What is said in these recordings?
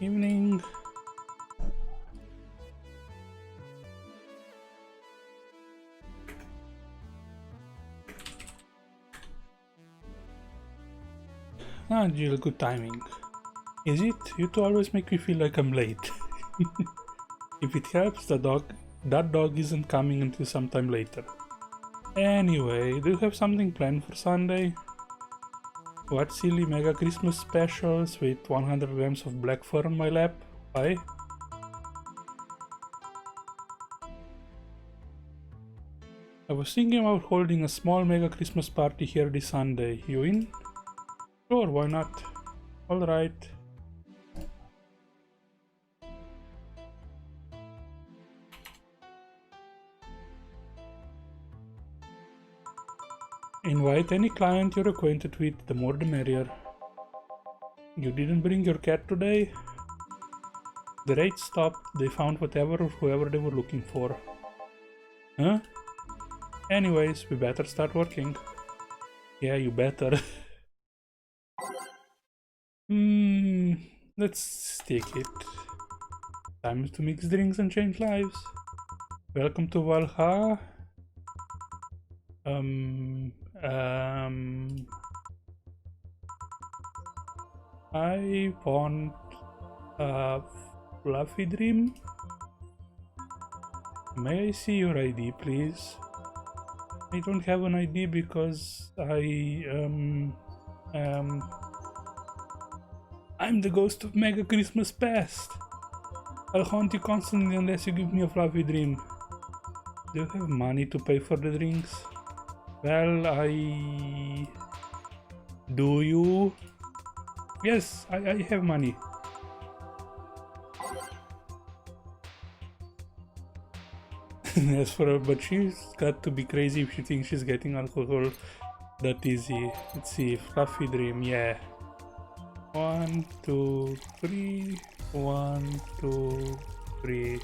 Evening. Ah, Jill, good timing. Is it? You two always make me feel like I'm late. If it helps, that dog isn't coming until sometime later. Anyway, do you have something planned for Sunday? What silly mega Christmas specials with 100 grams of black fur on my lap? Why? I was thinking about holding a small mega Christmas party here this Sunday. You in? Sure, why not? Alright. Invite any client you're acquainted with, the more the merrier. You didn't bring your cat today? The raid stopped, they found whatever or whoever they were looking for. Huh? Anyways, we better start working. Yeah, you better. Let's take it. Time to mix drinks and change lives. Welcome to Valhalla. I want a fluffy dream. May I see your ID, please? I don't have an ID because I'm the ghost of Mega Christmas Past. I'll haunt you constantly unless you give me a fluffy dream. Do you have money to pay for the drinks? Well, do you? Yes, I have money. As for her, but she's got to be crazy if she thinks she's getting alcohol that easy. Let's see, fluffy dream, yeah. 1, 2, 3, 1, 2, 3.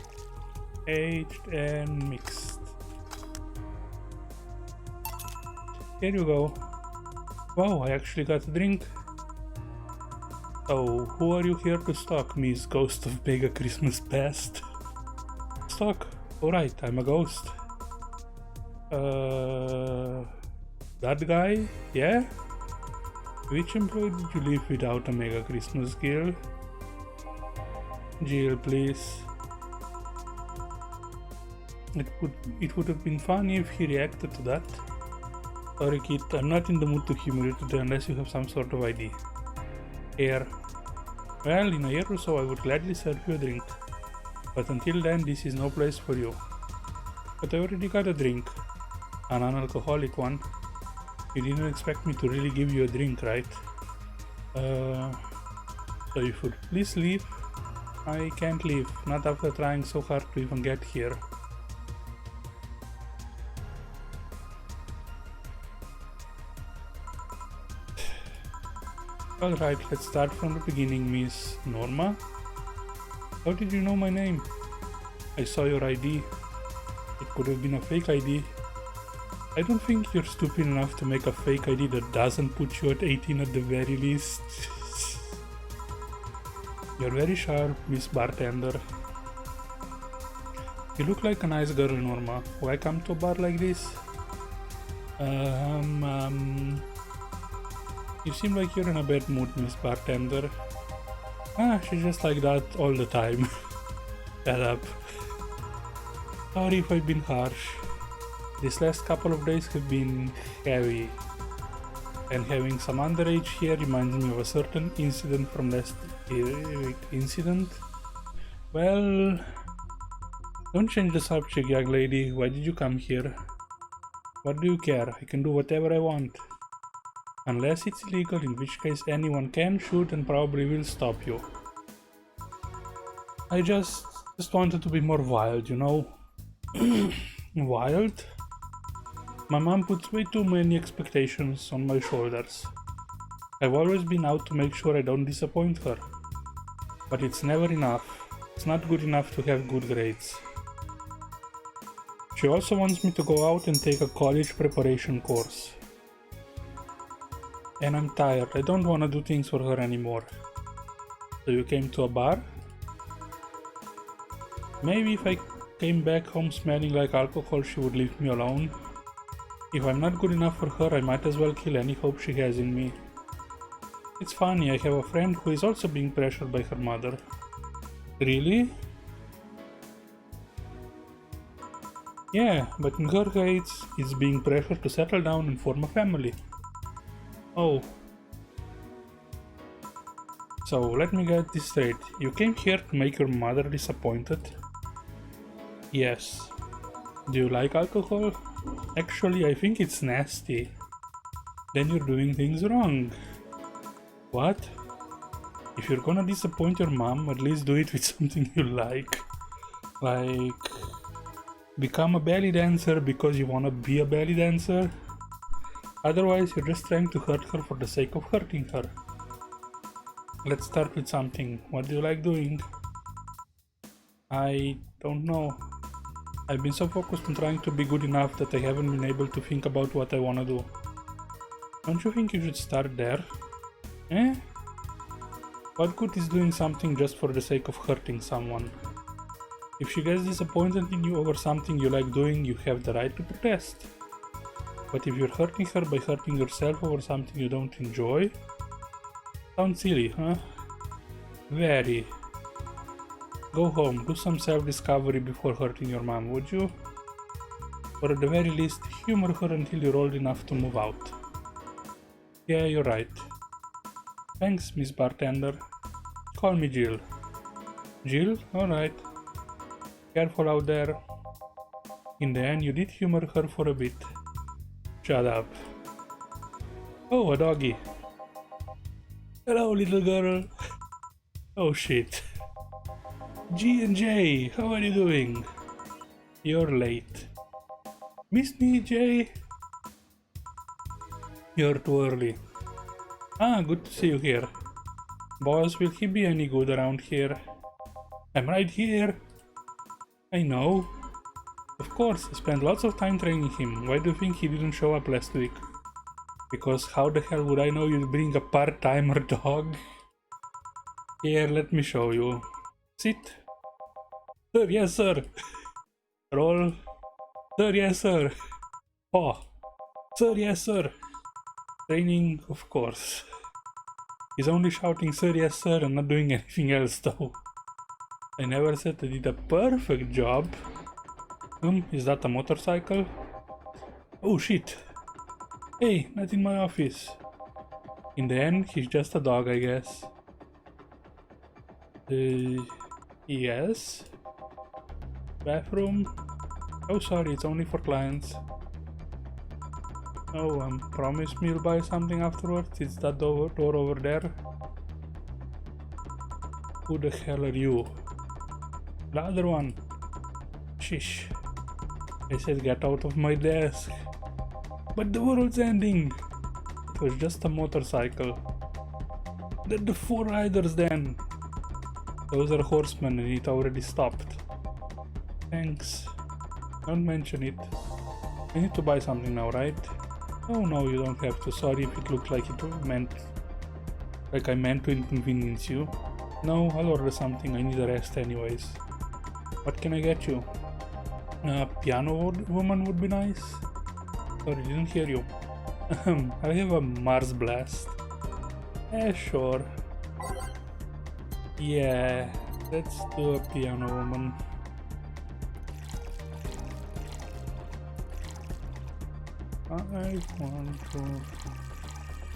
Aged and mixed. Here you go. Wow, I actually got a drink. So, who are you here to stalk, Miss Ghost of Mega Christmas Past? Stalk? Alright, I'm a ghost. That guy? Yeah? Which employee did you leave without a Mega Christmas Jill? Jill, please. It would have been funny if he reacted to that. Sorry kid, I'm not in the mood to humor you today unless you have some sort of ID. Here. Well, in a year or so I would gladly serve you a drink. But until then, this is no place for you. But I already got a drink. An non-alcoholic one. You didn't expect me to really give you a drink, right? So if you would please leave. I can't leave, not after trying so hard to even get here. Alright, let's start from the beginning, Miss Norma. How did you know my name? I saw your ID. It could have been a fake ID. I don't think you're stupid enough to make a fake ID that doesn't put you at 18 at the very least. You're very sharp, Miss Bartender. You look like a nice girl, Norma. Why come to a bar like this? You seem like you're in a bad mood, Miss Bartender. Ah, she's just like that all the time. Shut up. Sorry if I've been harsh. These last couple of days have been heavy. And having some underage here reminds me of a certain incident from last incident. Well, don't change the subject, young lady. Why did you come here? What do you care? I can do whatever I want. Unless it's illegal, in which case anyone can, should, and probably will stop you. I just wanted to be more wild, you know? Wild? My mom puts way too many expectations on my shoulders. I've always been out to make sure I don't disappoint her. But it's never enough. It's not good enough to have good grades. She also wants me to go out and take a college preparation course. And I'm tired. I don't want to do things for her anymore. So you came to a bar? Maybe if I came back home smelling like alcohol, she would leave me alone. If I'm not good enough for her, I might as well kill any hope she has in me. It's funny, I have a friend who is also being pressured by her mother. Really? Yeah, but in her case, it's being pressured to settle down and form a family. Oh. So, let me get this straight. You came here to make your mother disappointed? Yes. Do you like alcohol? Actually, I think it's nasty. Then you're doing things wrong. What? If you're gonna disappoint your mom, at least do it with something you like. Like... become a belly dancer because you wanna be a belly dancer? Otherwise, you're just trying to hurt her for the sake of hurting her. Let's start with something. What do you like doing? I don't know. I've been so focused on trying to be good enough that I haven't been able to think about what I wanna do. Don't you think you should start there? Eh? What good is doing something just for the sake of hurting someone? If she gets disappointed in you over something you like doing, you have the right to protest. But if you're hurting her by hurting yourself over something you don't enjoy... sounds silly, huh? Very. Go home, do some self-discovery before hurting your mom, would you? Or at the very least, humor her until you're old enough to move out. Yeah, you're right. Thanks, Miss Bartender. Call me Jill. Jill? Alright. Careful out there. In the end, you did humor her for a bit. Shut up. Oh, a doggy. Hello, little girl. Oh shit. G and J, how are you doing? You're late. Miss me, Jay? You're too early. Ah, good to see you here. Boss, will he be any good around here? I'm right here. I know. Of course, I spent lots of time training him. Why do you think he didn't show up last week? Because how the hell would I know you'd bring a part-timer dog? Here, let me show you. Sit. Sir, yes sir. Roll. Sir, yes sir. Oh. Sir, yes sir. Training, of course. He's only shouting sir, yes sir and not doing anything else though. I never said I did a perfect job. Is that a motorcycle? Oh shit. Hey, not in my office. In the end, he's just a dog, I guess. Yes? Bathroom? Oh, sorry, it's only for clients. Oh, promise me you'll buy something afterwards? It's that door over there. Who the hell are you? The other one. Shish. I said get out of my desk. But the world's ending. It was just a motorcycle. They're the four riders then. Those are horsemen and it already stopped. Thanks. Don't mention it. I need to buy something now, right? Oh no, you don't have to. Sorry if it looked like it meant... like I meant to inconvenience you. No, I'll order something. I need a rest anyways. What can I get you? A piano woman would be nice. Sorry, didn't hear you. I have a Mars Blast. Sure. Yeah, let's do a piano woman. I want to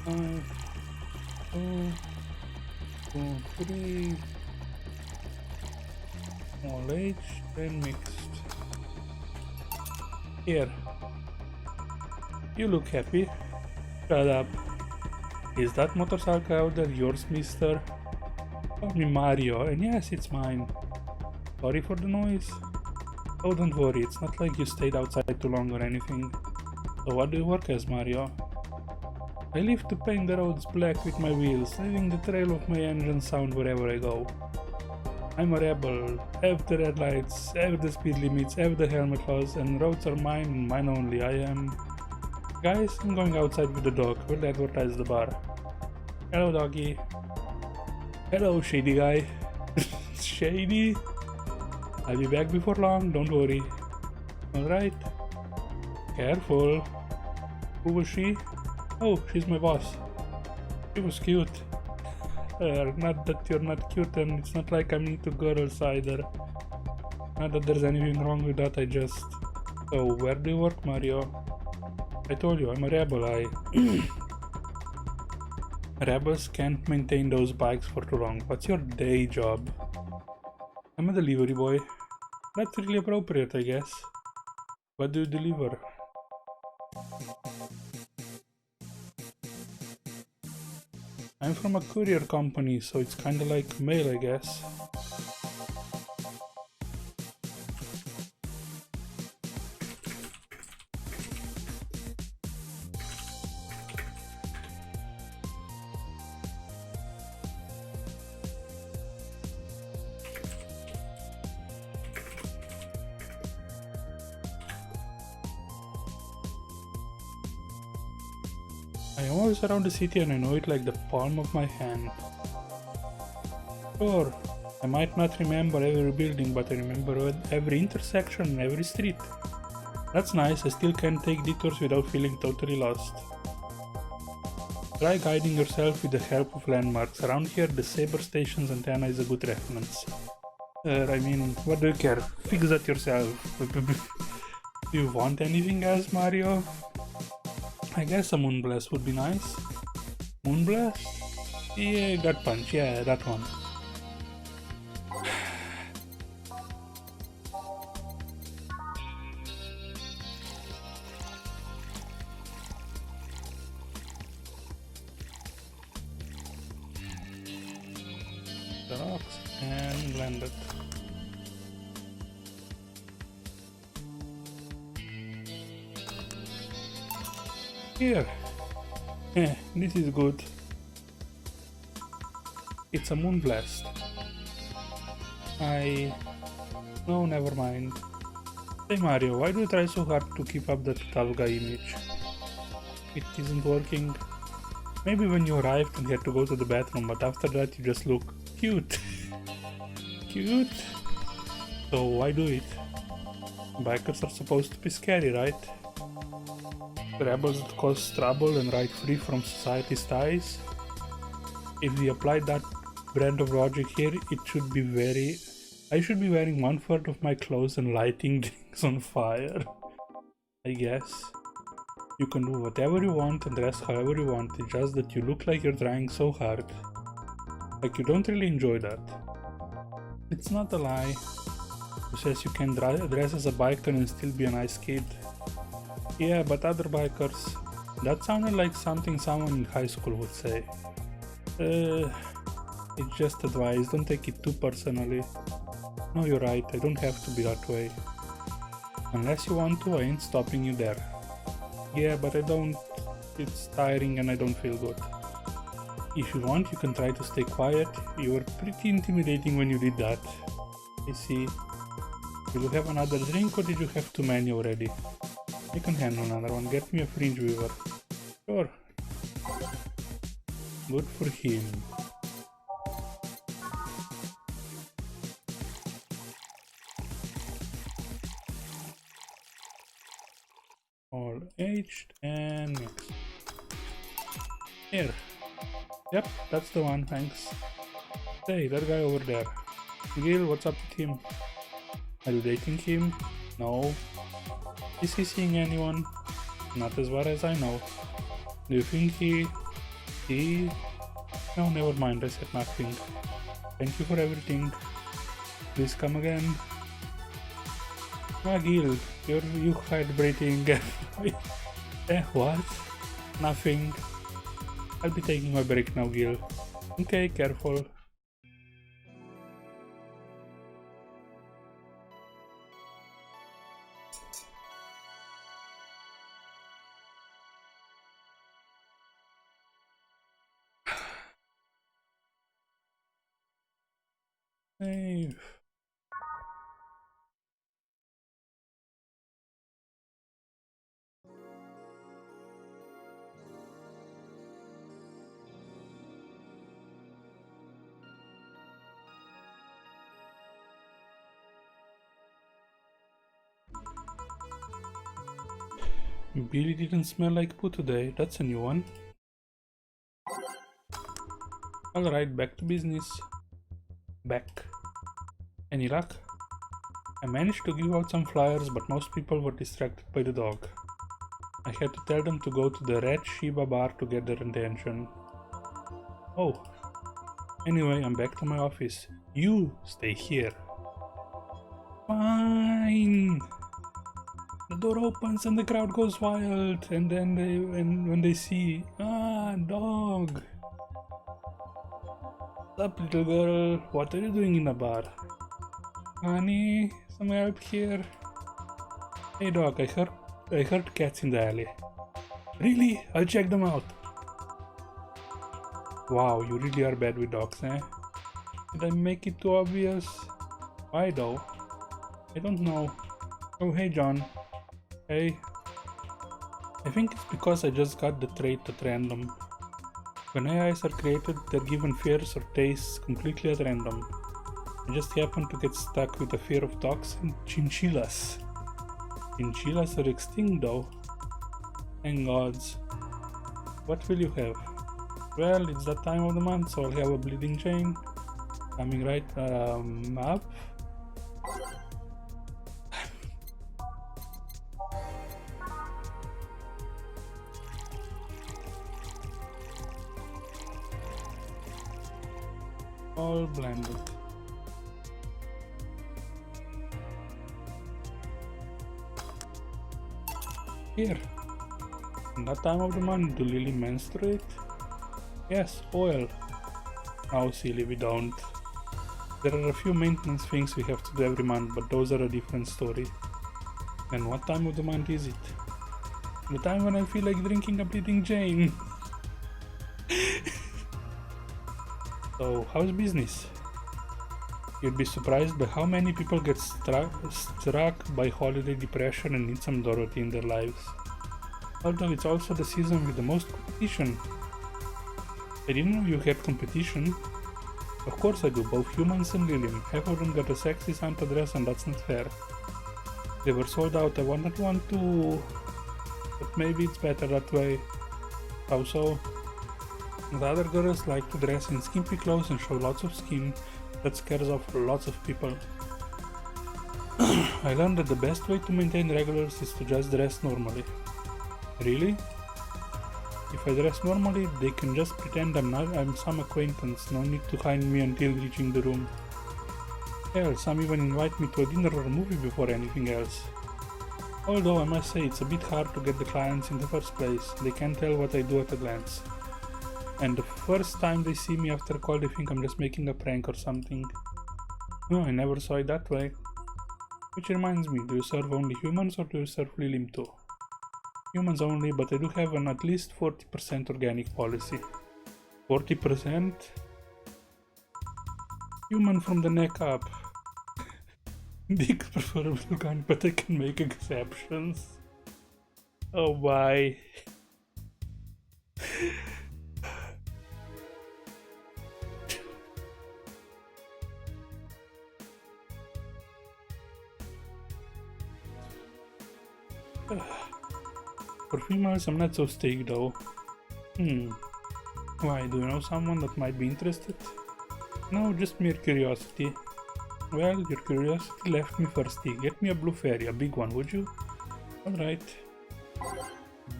5, 2, 2, 3. Small H, then mixed. Here. You look happy. Shut up. Is that motorcycle out there yours, mister? Call me Mario, and yes, it's mine. Sorry for the noise? Oh, don't worry, it's not like you stayed outside too long or anything. So what do you work as, Mario? I live to paint the roads black with my wheels, leaving the trail of my engine sound wherever I go. I'm a rebel, have the red lights, have the speed limits, have the helmet laws, and roads are mine and mine only. I am... Guys, I'm going outside with the dog, we'll advertise the bar. Hello, doggy. Hello, shady guy. Shady. I'll be back before long, don't worry. Alright. Careful. Who was she? Oh, she's my boss. She was cute. Not that you're not cute, and it's not like I'm into girls either. Not that there's anything wrong with that, I just... So, where do you work, Mario? I told you, I'm a rebel, Rebels can't maintain those bikes for too long. What's your day job? I'm a delivery boy. That's really appropriate, I guess. What do you deliver? I'm from a courier company, so it's kinda like mail, I guess. I am always around the city and I know it like the palm of my hand. Sure, I might not remember every building, but I remember every intersection and every street. That's nice, I still can take detours without feeling totally lost. Try guiding yourself with the help of landmarks. Around here, the Saber Station's antenna is a good reference. I mean, what do you care? Fix that yourself. Do you want anything else, Mario? I guess a Moonblast would be nice. Moonblast? Yeah, Gut Punch, yeah, that one. The rocks and blend it. Here. This is good. It's a Moonblast. No, never mind. Hey Mario, why do you try so hard to keep up that tough guy image? It isn't working. Maybe when you arrived and had to go to the bathroom, but after that you just look cute. Cute? So why do it? Bikers are supposed to be scary, right? Rebels that cause trouble and ride free from society's ties. If we applied that brand of logic here, it should be I should be wearing 1/4 of my clothes and lighting things on fire. I guess. You can do whatever you want and dress however you want, it's just that you look like you're trying so hard. Like you don't really enjoy that. It's not a lie. Who says you can dress as a biker and still be a nice kid? Yeah, but other bikers. That sounded like something someone in high school would say. It's just advice, don't take it too personally. No, you're right, I don't have to be that way. Unless you want to, I ain't stopping you there. Yeah, but I don't. It's tiring and I don't feel good. If you want, you can try to stay quiet. You were pretty intimidating when you did that. I see. Will you have another drink or did you have too many already? I can handle another one. Get me a fringe weaver. Sure. Good for him. All aged and mixed. Here. Yep, that's the one, thanks. Hey, that guy over there. Gil, what's up with him? Are you dating him? No. Is he seeing anyone? Not as far as I know. Do you think he... No, never mind, I said nothing. Thank you for everything. Please come again. Ah, Gil, you hide breathing. What? Nothing. I'll be taking my break now, Gil. Okay, careful. Hey. Billy didn't smell like poo today. That's a new one. Alright, back to business. Back. Any luck? I managed to give out some flyers, but most people were distracted by the dog. I had to tell them to go to the Red Shiba bar to get their attention. Oh. Anyway, I'm back to my office. You stay here. Fine. The door opens and the crowd goes wild, and then when they see, dog. What's up, little girl? What are you doing in the bar? Honey, some help here. Hey dog, I heard cats in the alley. Really? I'll check them out. Wow, you really are bad with dogs, eh? Did I make it too obvious? Why though? I don't know. Oh, hey John. Hey. I think it's because I just got the trait at random. When AIs are created, they're given fears or tastes completely at random. I just happened to get stuck with the fear of dogs and chinchillas. Chinchillas are extinct though. Thank gods. What will you have? Well, it's that time of the month, so I'll have a bleeding chain. Coming right up. All blended. Here. In that time of the month, do Lily menstruate? Yes, oil. How silly, we don't. There are a few maintenance things we have to do every month, but those are a different story. And what time of the month is it? The time when I feel like drinking a bleeding Jane. So, how's business? You'd be surprised by how many people get struck by holiday depression and need some Dorothy in their lives. Although it's also the season with the most competition. I didn't know you had competition. Of course I do, both humans and Lilium. Half of them got a sexy Santa dress and that's not fair. They were sold out, I wanted one too. But maybe it's better that way. How so? The other girls like to dress in skimpy clothes and show lots of skin. That scares off lots of people. I learned that the best way to maintain regulars is to just dress normally. Really? If I dress normally, they can just pretend I'm some acquaintance, no need to hide me until reaching the room. Hell, some even invite me to a dinner or a movie before anything else. Although I must say it's a bit hard to get the clients in the first place, they can't tell what I do at a glance. And the first time they see me after a call, they think I'm just making a prank or something. No, I never saw it that way. Which reminds me, do you serve only humans or do you serve Lilim too? Humans only, but I do have an at least 40% organic policy. 40%? Human from the neck up. Dick preferably organic, but I can make exceptions. Oh bye. For females, I'm not so steak though. Why, do you know someone that might be interested? No, just mere curiosity. Well, your curiosity left me thirsty. Get me a blue fairy, a big one, would you? Alright.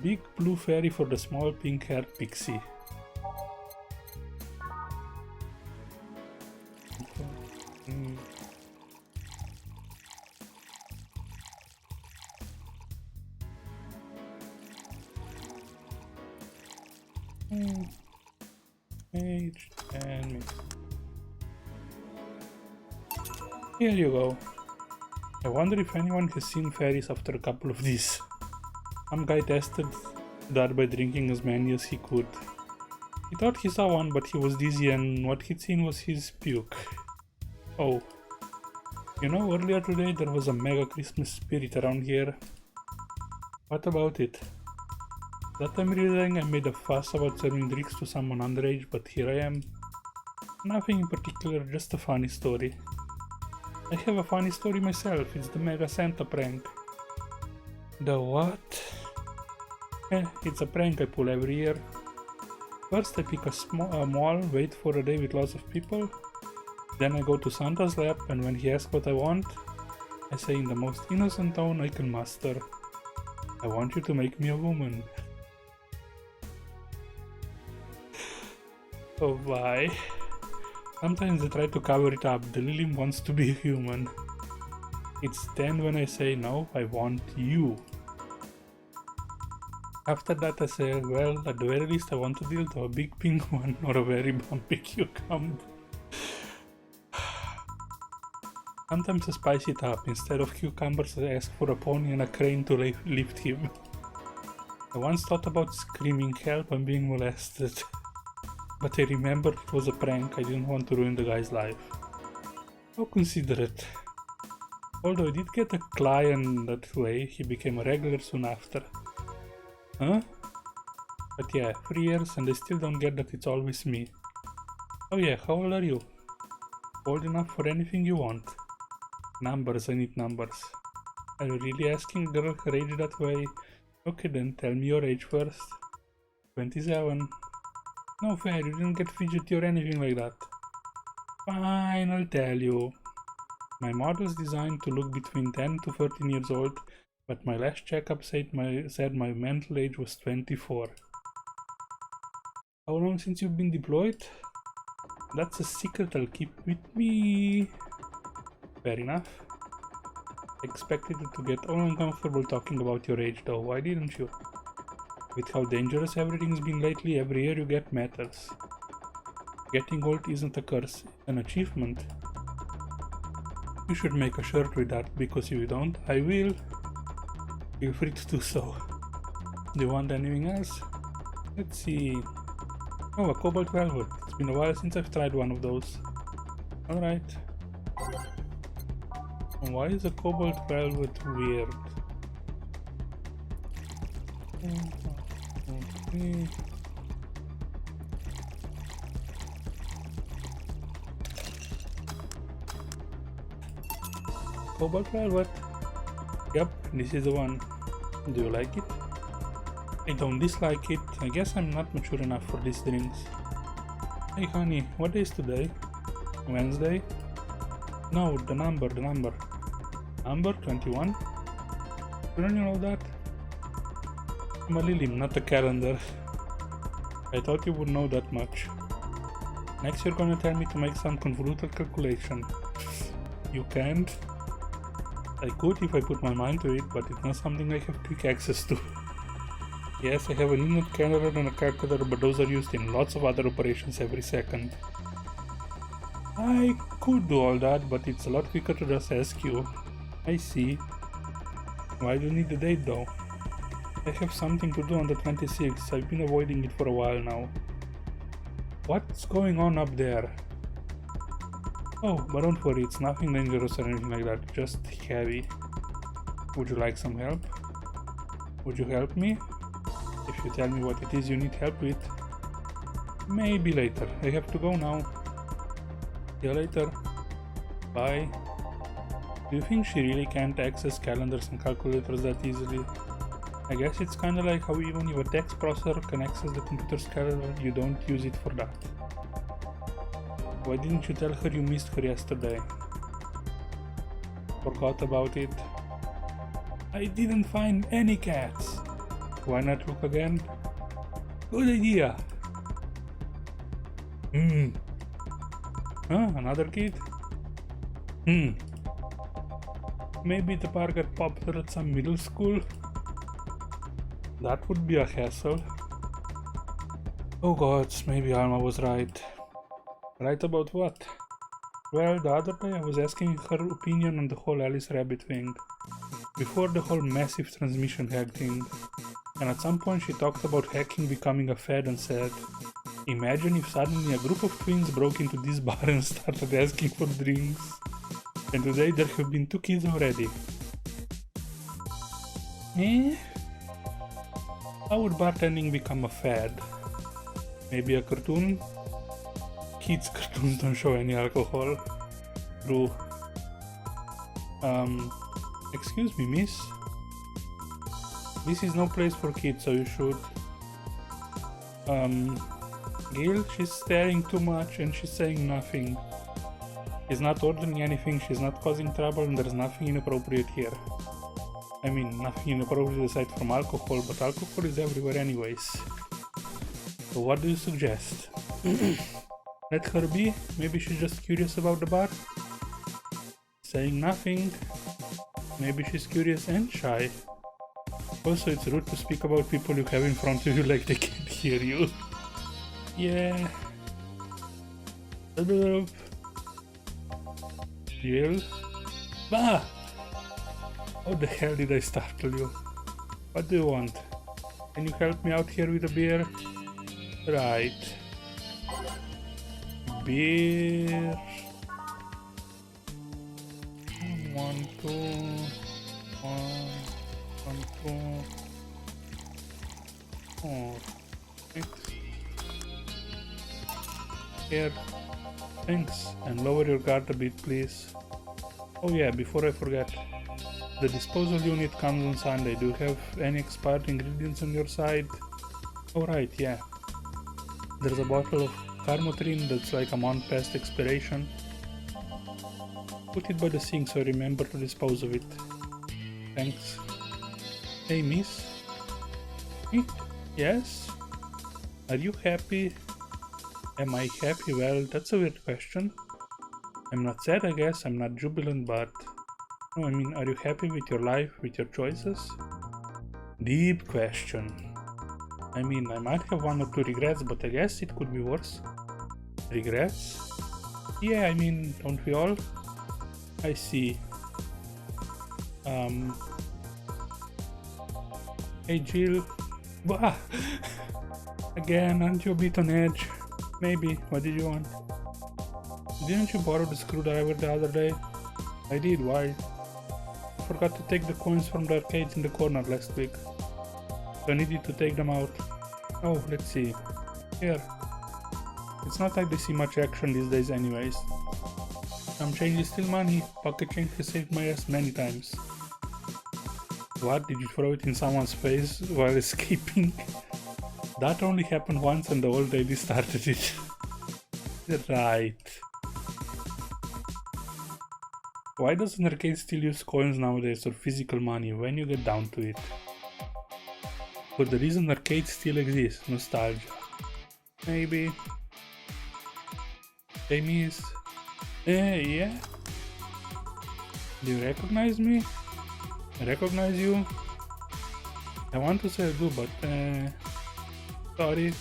Big blue fairy for the small pink-haired pixie. Age and mix. Here you go. I wonder if anyone has seen fairies after a couple of these. Some guy tested that by drinking as many as he could. He thought he saw one, but he was dizzy and what he'd seen was his puke. Oh. You know, earlier today there was a mega Christmas spirit around here. What about it? That time realizing I made a fuss about serving drinks to someone underage, but here I am. Nothing in particular, just a funny story. I have a funny story myself, it's the Mega Santa prank. The what? It's a prank I pull every year. First I pick a mall, wait for a day with lots of people. Then I go to Santa's lap, and when he asks what I want, I say in the most innocent tone I can muster, I want you to make me a woman. Oh bye. Sometimes I try to cover it up, the Lily wants to be human. It's then when I say no, I want you. After that I say, well, at the very least I want to deal to a big pink one or a very bumpy cucumber. Sometimes I spice it up. Instead of cucumbers I ask for a pony and a crane to lift him. I once thought about screaming help, I'm being molested. But I remembered it was a prank, I didn't want to ruin the guy's life. How considerate. Although I did get a client that way, he became a regular soon after. Huh? But yeah, 3 years and I still don't get that it's always me. Oh yeah, how old are you? Old enough for anything you want. Numbers, I need numbers. Are you really asking a girl her age that way? Okay then, tell me your age first. 27. No fair, you didn't get fidgety or anything like that. Fine, I'll tell you. My model's designed to look between 10 to 13 years old, but my last checkup said my mental age was 24. How long since you've been deployed? That's a secret I'll keep with me. Fair enough. I expected you to get all uncomfortable talking about your age though, why didn't you? With how dangerous everything's been lately, every year you get matters. Getting old isn't a curse, it's an achievement. You should make a shirt with that, because if you don't, I will. Feel free to do so. Do you want anything else? Let's see. Oh, a cobalt velvet. It's been a while since I've tried one of those. Alright. Why is a cobalt velvet weird? Okay. Cobalt velvet. Yep, this is the one. Do you like it? I don't dislike it. I guess I'm not mature enough for these drinks. Hey honey, what day is today? Wednesday? No, the number. Number 21? Shouldn't you know that? I'm a lily, not a calendar. I thought you would know that much. Next you're gonna tell me to make some convoluted calculation. You can't? I could if I put my mind to it, but it's not something I have quick access to. Yes, I have an inlet calendar and a calculator, but those are used in lots of other operations every second. I could do all that, but it's a lot quicker to just ask you. I see. Why do you need the date though? I have something to do on the 26th, I've been avoiding it for a while now. What's going on up there? Oh, but don't worry, it's nothing dangerous or anything like that, just heavy. Would you like some help? Would you help me? If you tell me what it is you need help with. Maybe later, I have to go now. See you later. Bye. Do you think she really can't access calendars and calculators that easily? I guess it's kinda like how even if a text processor can access the computer's calendar, you don't use it for that. Why didn't you tell her you missed her yesterday? Forgot about it. I didn't find any cats. Why not look again? Good idea. Huh? Another kid? Maybe the bar got popular at some middle school? That would be a hassle. Oh gods, maybe Alma was right. Right about what? Well, the other day I was asking her opinion on the whole Alice Rabbit thing. Before the whole massive transmission hack thing. And at some point she talked about hacking becoming a fad and said, imagine if suddenly a group of twins broke into this bar and started asking for drinks. And today there have been 2 kids already. How would bartending become a fad? Maybe a cartoon? Kids' cartoons don't show any alcohol. True. Excuse me, miss? This is no place for kids, so you should. Gail, she's staring too much and she's saying nothing. She's not ordering anything, she's not causing trouble, and there's nothing inappropriate here. I mean, nothing inappropriate aside from alcohol, but alcohol is everywhere anyways. So what do you suggest? Let her be? Maybe she's just curious about the bar? Saying nothing. Maybe she's curious and shy. Also, it's rude to speak about people you have in front of you like they can't hear you. Yeah. Jill? Ah! How the hell did I startle you? What do you want? Can you help me out here with a beer? Right. Beer. 1, 2. 1, 2. Oh. 6. Here. Thanks. And lower your guard a bit, please. Oh yeah, before I forget. The disposal unit comes on Sunday. Do you have any expired ingredients on your side? Alright, yeah. There's a bottle of Carmotrin that's like a month past expiration. Put it by the sink so I remember to dispose of it. Thanks. Hey, miss? Me? Yes? Are you happy? Am I happy? Well, that's a weird question. I'm not sad, I guess. I'm not jubilant, but... No, I mean, are you happy with your life, with your choices? Deep question. I mean, I might have 1 or 2 regrets, but I guess it could be worse. Regrets? Yeah, I mean, don't we all? I see. Hey Jill. Bah! Again, aren't you a bit on edge? Maybe. What did you want? Didn't you borrow the screwdriver the other day? I did, why? I forgot to take the coins from the arcades in the corner last week. So I needed to take them out. Oh, let's see. Here. It's not like they see much action these days anyways. Some change is still money. Pocket change has saved my ass many times. What? Did you throw it in someone's face while escaping? That only happened once and the old lady started it. Right. Why does an arcade still use coins nowadays or physical money when you get down to it? For the reason arcades still exist, nostalgia. Maybe. Hey miss. Yeah? Do you recognize me? I recognize you? I want to say I do, but sorry.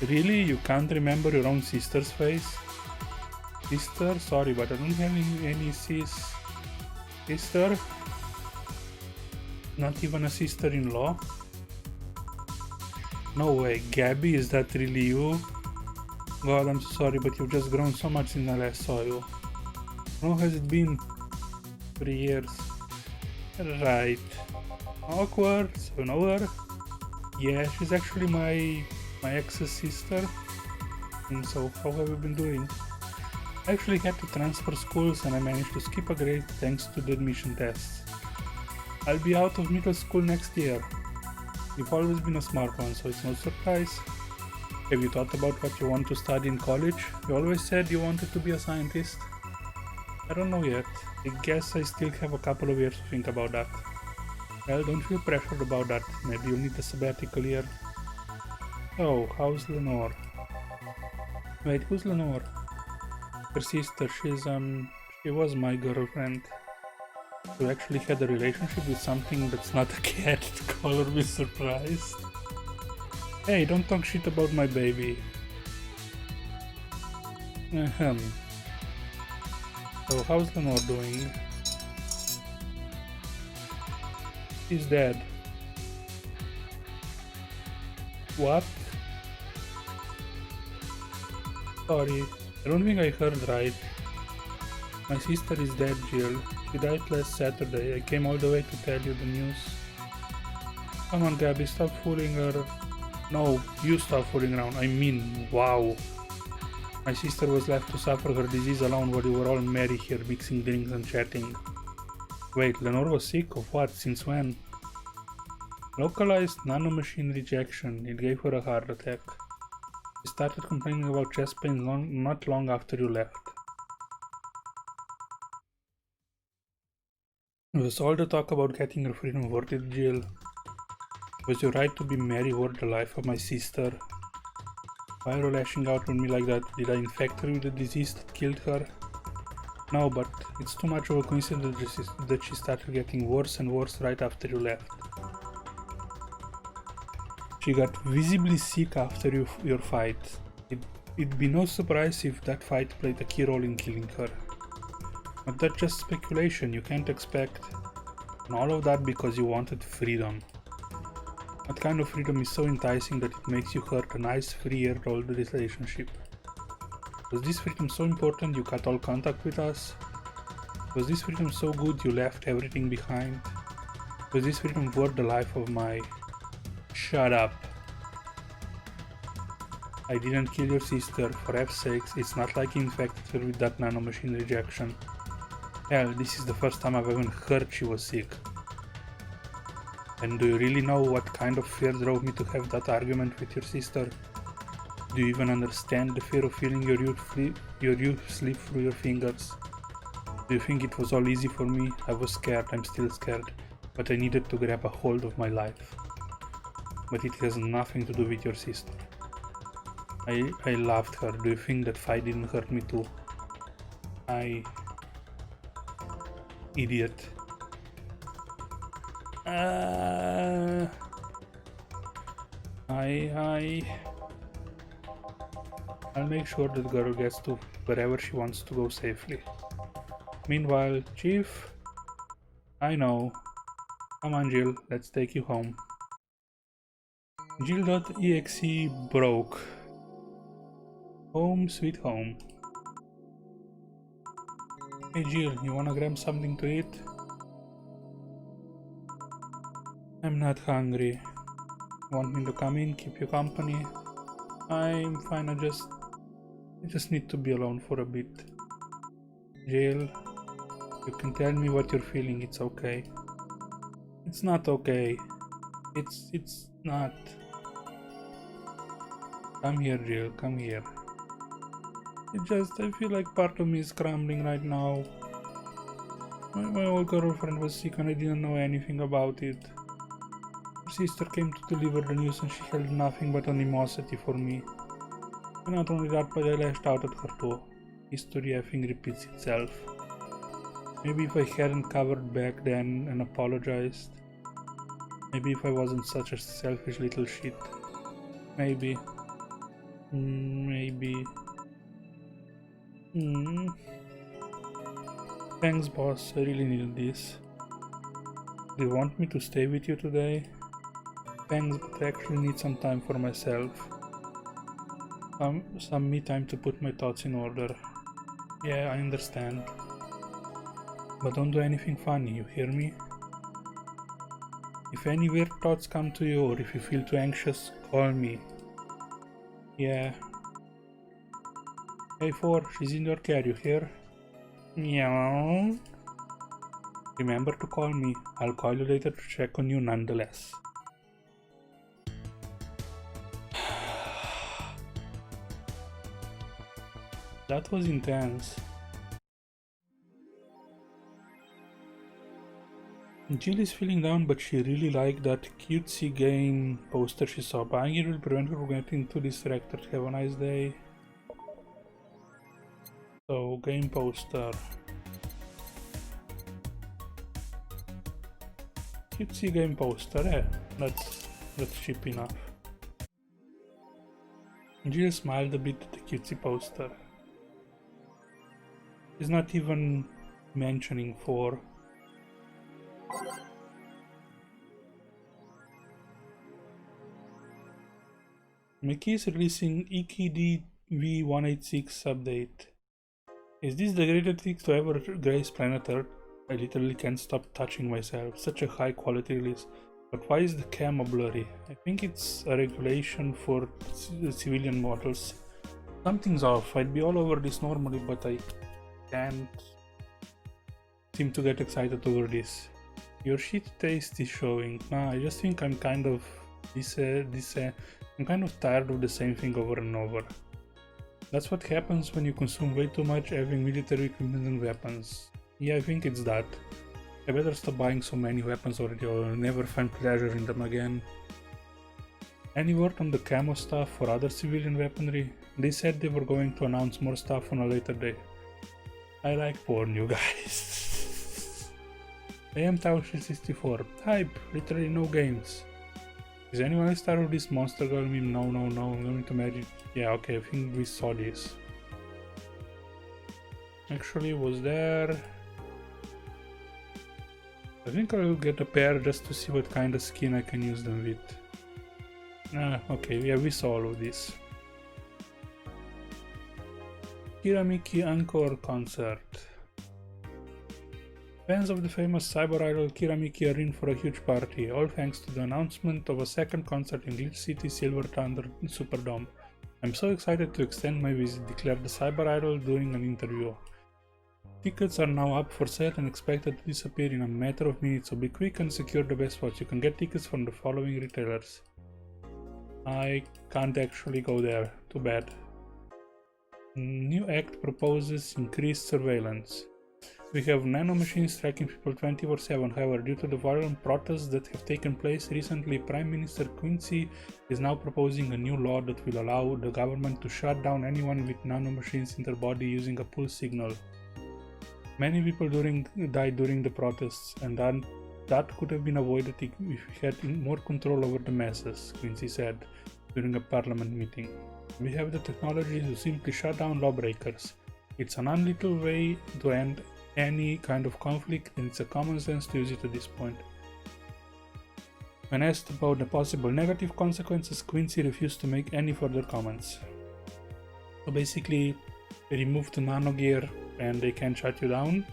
Really? You can't remember your own sister's face? Sister? Sorry, but I don't have any sister. Not even a sister-in-law? No way, Gabby, is that really you? God, I'm so sorry, but you've just grown so much since I last saw you. How long has it been? 3 years. Right. Awkward, so you know her? Yeah, she's actually my ex's sister. And so, how have you been doing? I actually had to transfer schools and I managed to skip a grade thanks to the admission tests. I'll be out of middle school next year. You've always been a smart one, so it's no surprise. Have you thought about what you want to study in college? You always said you wanted to be a scientist. I don't know yet. I guess I still have a couple of years to think about that. Well, don't feel pressured about that. Maybe you'll need a sabbatical year. Oh, how's Lenore? Wait, who's Lenore? Her sister. She was my girlfriend. We actually had a relationship with something that's not a cat. Color me surprised. Hey, don't talk shit about my baby. So how's Lenore doing? She's dead. What? Sorry, I don't think I heard right. My sister is dead, Jill. She died last Saturday. I came all the way to tell you the news. Come on, Gabby, stop fooling her. No, you stop fooling around. I mean, wow. My sister was left to suffer her disease alone while you were all merry here mixing drinks and chatting. Wait, Lenore was sick of what? Since when? Localized nanomachine rejection. It gave her a heart attack. She started complaining about chest pain not long after you left. Was all the talk about getting your freedom worth it, Jill? Was your right to be Mary worth the life of my sister? Why are you lashing out on me like that? Did I infect her with the disease that killed her? No, but it's too much of a coincidence that she started getting worse and worse right after you left. She got visibly sick after your fight. It'd be no surprise if that fight played a key role in killing her. But that's just speculation, you can't expect. And all of that because you wanted freedom. That kind of freedom is so enticing that it makes you hurt a nice 3-year-old relationship. Was this freedom so important you cut all contact with us? Was this freedom so good you left everything behind? Was this freedom worth the life of my... Shut up. I didn't kill your sister, for F's sakes, it's not like you infected her with that nanomachine rejection. Hell, this is the first time I've even heard she was sick. And do you really know what kind of fear drove me to have that argument with your sister? Do you even understand the fear of feeling your youth slip through your fingers? Do you think it was all easy for me? I was scared, I'm still scared, but I needed to grab a hold of my life. But it has nothing to do with your sister. I loved her. Do you think that fight didn't hurt me too? Idiot. I'll make sure that girl gets to wherever she wants to go safely. Meanwhile, Chief, I know. Come on, Jill, let's take you home. Jill.exe broke. Home sweet home. Hey Jill, you wanna grab something to eat? I'm not hungry. Want me to come in, keep you company? I'm fine, I just need to be alone for a bit. Jill, you can tell me what you're feeling, it's okay. It's not okay. It's not. Come here, Jill, come here. I feel like part of me is crumbling right now. My old girlfriend was sick and I didn't know anything about it. Her sister came to deliver the news and she held nothing but animosity for me. And not only that, but I lashed out at her too. History, I think, repeats itself. Maybe if I hadn't covered back then and apologized. Maybe if I wasn't such a selfish little shit. Maybe. Maybe. Thanks, boss. I really needed this. Do you want me to stay with you today? Thanks, but I actually need some time for myself. Some me time to put my thoughts in order. Yeah, I understand. But don't do anything funny, you hear me? If any weird thoughts come to you or if you feel too anxious, call me. Yeah. Hey 4, she's in your care, you hear? Meow. Remember to call me. I'll call you later to check on you nonetheless. That was intense. Jill is feeling down, but she really liked that cutesy game poster she saw. Buying it will prevent her from getting too distracted. Have a nice day. So, game poster. Cutesy game poster, that's cheap enough. Jill smiled a bit at the cutesy poster. She's not even mentioning 4. Mickey is releasing EKD V186 update. Is this the greatest thing to ever grace planet Earth? I literally can't stop touching myself. Such a high quality release. But why is the camo blurry? I think it's a regulation for civilian models. Something's off. I'd be all over this normally, but I can't. seem to get excited over this. Your shit taste is showing. Nah, I just think I'm kind of I'm kind of tired of the same thing over and over. That's what happens when you consume way too much having military equipment and weapons. Yeah, I think it's that. I better stop buying so many weapons already or I'll never find pleasure in them again. Any word on the camo stuff for other civilian weaponry? They said they were going to announce more stuff on a later day. I like porn, you guys. AM Tower 64. Hype, literally no games. Is anyone else tired of this monster girl meme? No, I'm going to imagine. Yeah, okay, I think we saw this. Actually, was there... I think I will get a pair just to see what kind of skin I can use them with. Okay, yeah, we saw all of this. Kiramiki Encore Concert. Fans of the famous cyber idol Kiramiki are in for a huge party, all thanks to the announcement of a second concert in Glitch City Silver Thunder Superdome. I'm so excited to extend my visit, declared the cyber idol during an interview. Tickets are now up for sale and expected to disappear in a matter of minutes, so be quick and secure the best spots. You can get tickets from the following retailers. I can't actually go there, too bad. New act proposes increased surveillance. We have nanomachines tracking people 24/7, however, due to the violent protests that have taken place recently, Prime Minister Quincy is now proposing a new law that will allow the government to shut down anyone with nanomachines in their body using a pulse signal. Many people died during the protests, and that could have been avoided if we had more control over the masses, Quincy said during a parliament meeting. We have the technology to simply shut down lawbreakers. It's an unlittle way to end any kind of conflict, and it's a common sense to use it at this point. When asked about the possible negative consequences, Quincy refused to make any further comments. So basically, they removed the nano gear and they can shut you down.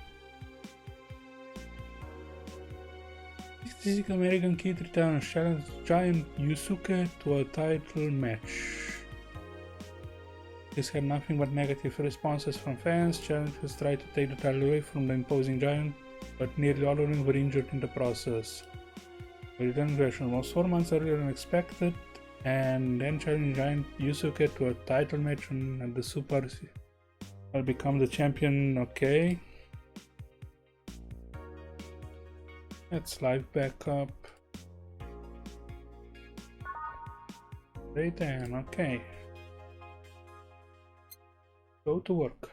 66 American kid returns, challenge Giant Yusuke to a title match. This had nothing but negative responses from fans. Challengers tried to take the title away from the imposing giant, but nearly all of them were injured in the process. The return version was 4 months earlier than expected, and then challenging Giant Yusuke to a title match and the Super will become the champion. Okay. Let's live back up. Right then, okay. Go to work.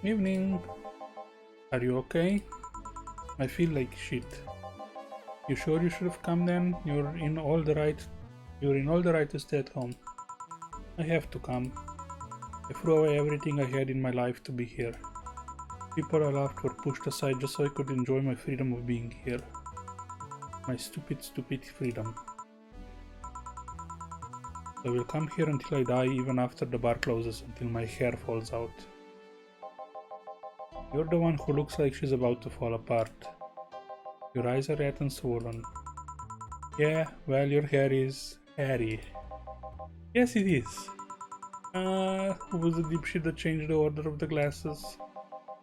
Evening. Are you okay? I feel like shit. You sure you should have come then? You're in all the right to stay at home. I have to come. I threw away everything I had in my life to be here. People I loved were pushed aside just so I could enjoy my freedom of being here. My stupid freedom. I will come here until I die, even after the bar closes, until my hair falls out. You're the one who looks like she's about to fall apart. Your eyes are red and swollen. Yeah, well, your hair is hairy. Yes, it is. Who was the dipshit that changed the order of the glasses?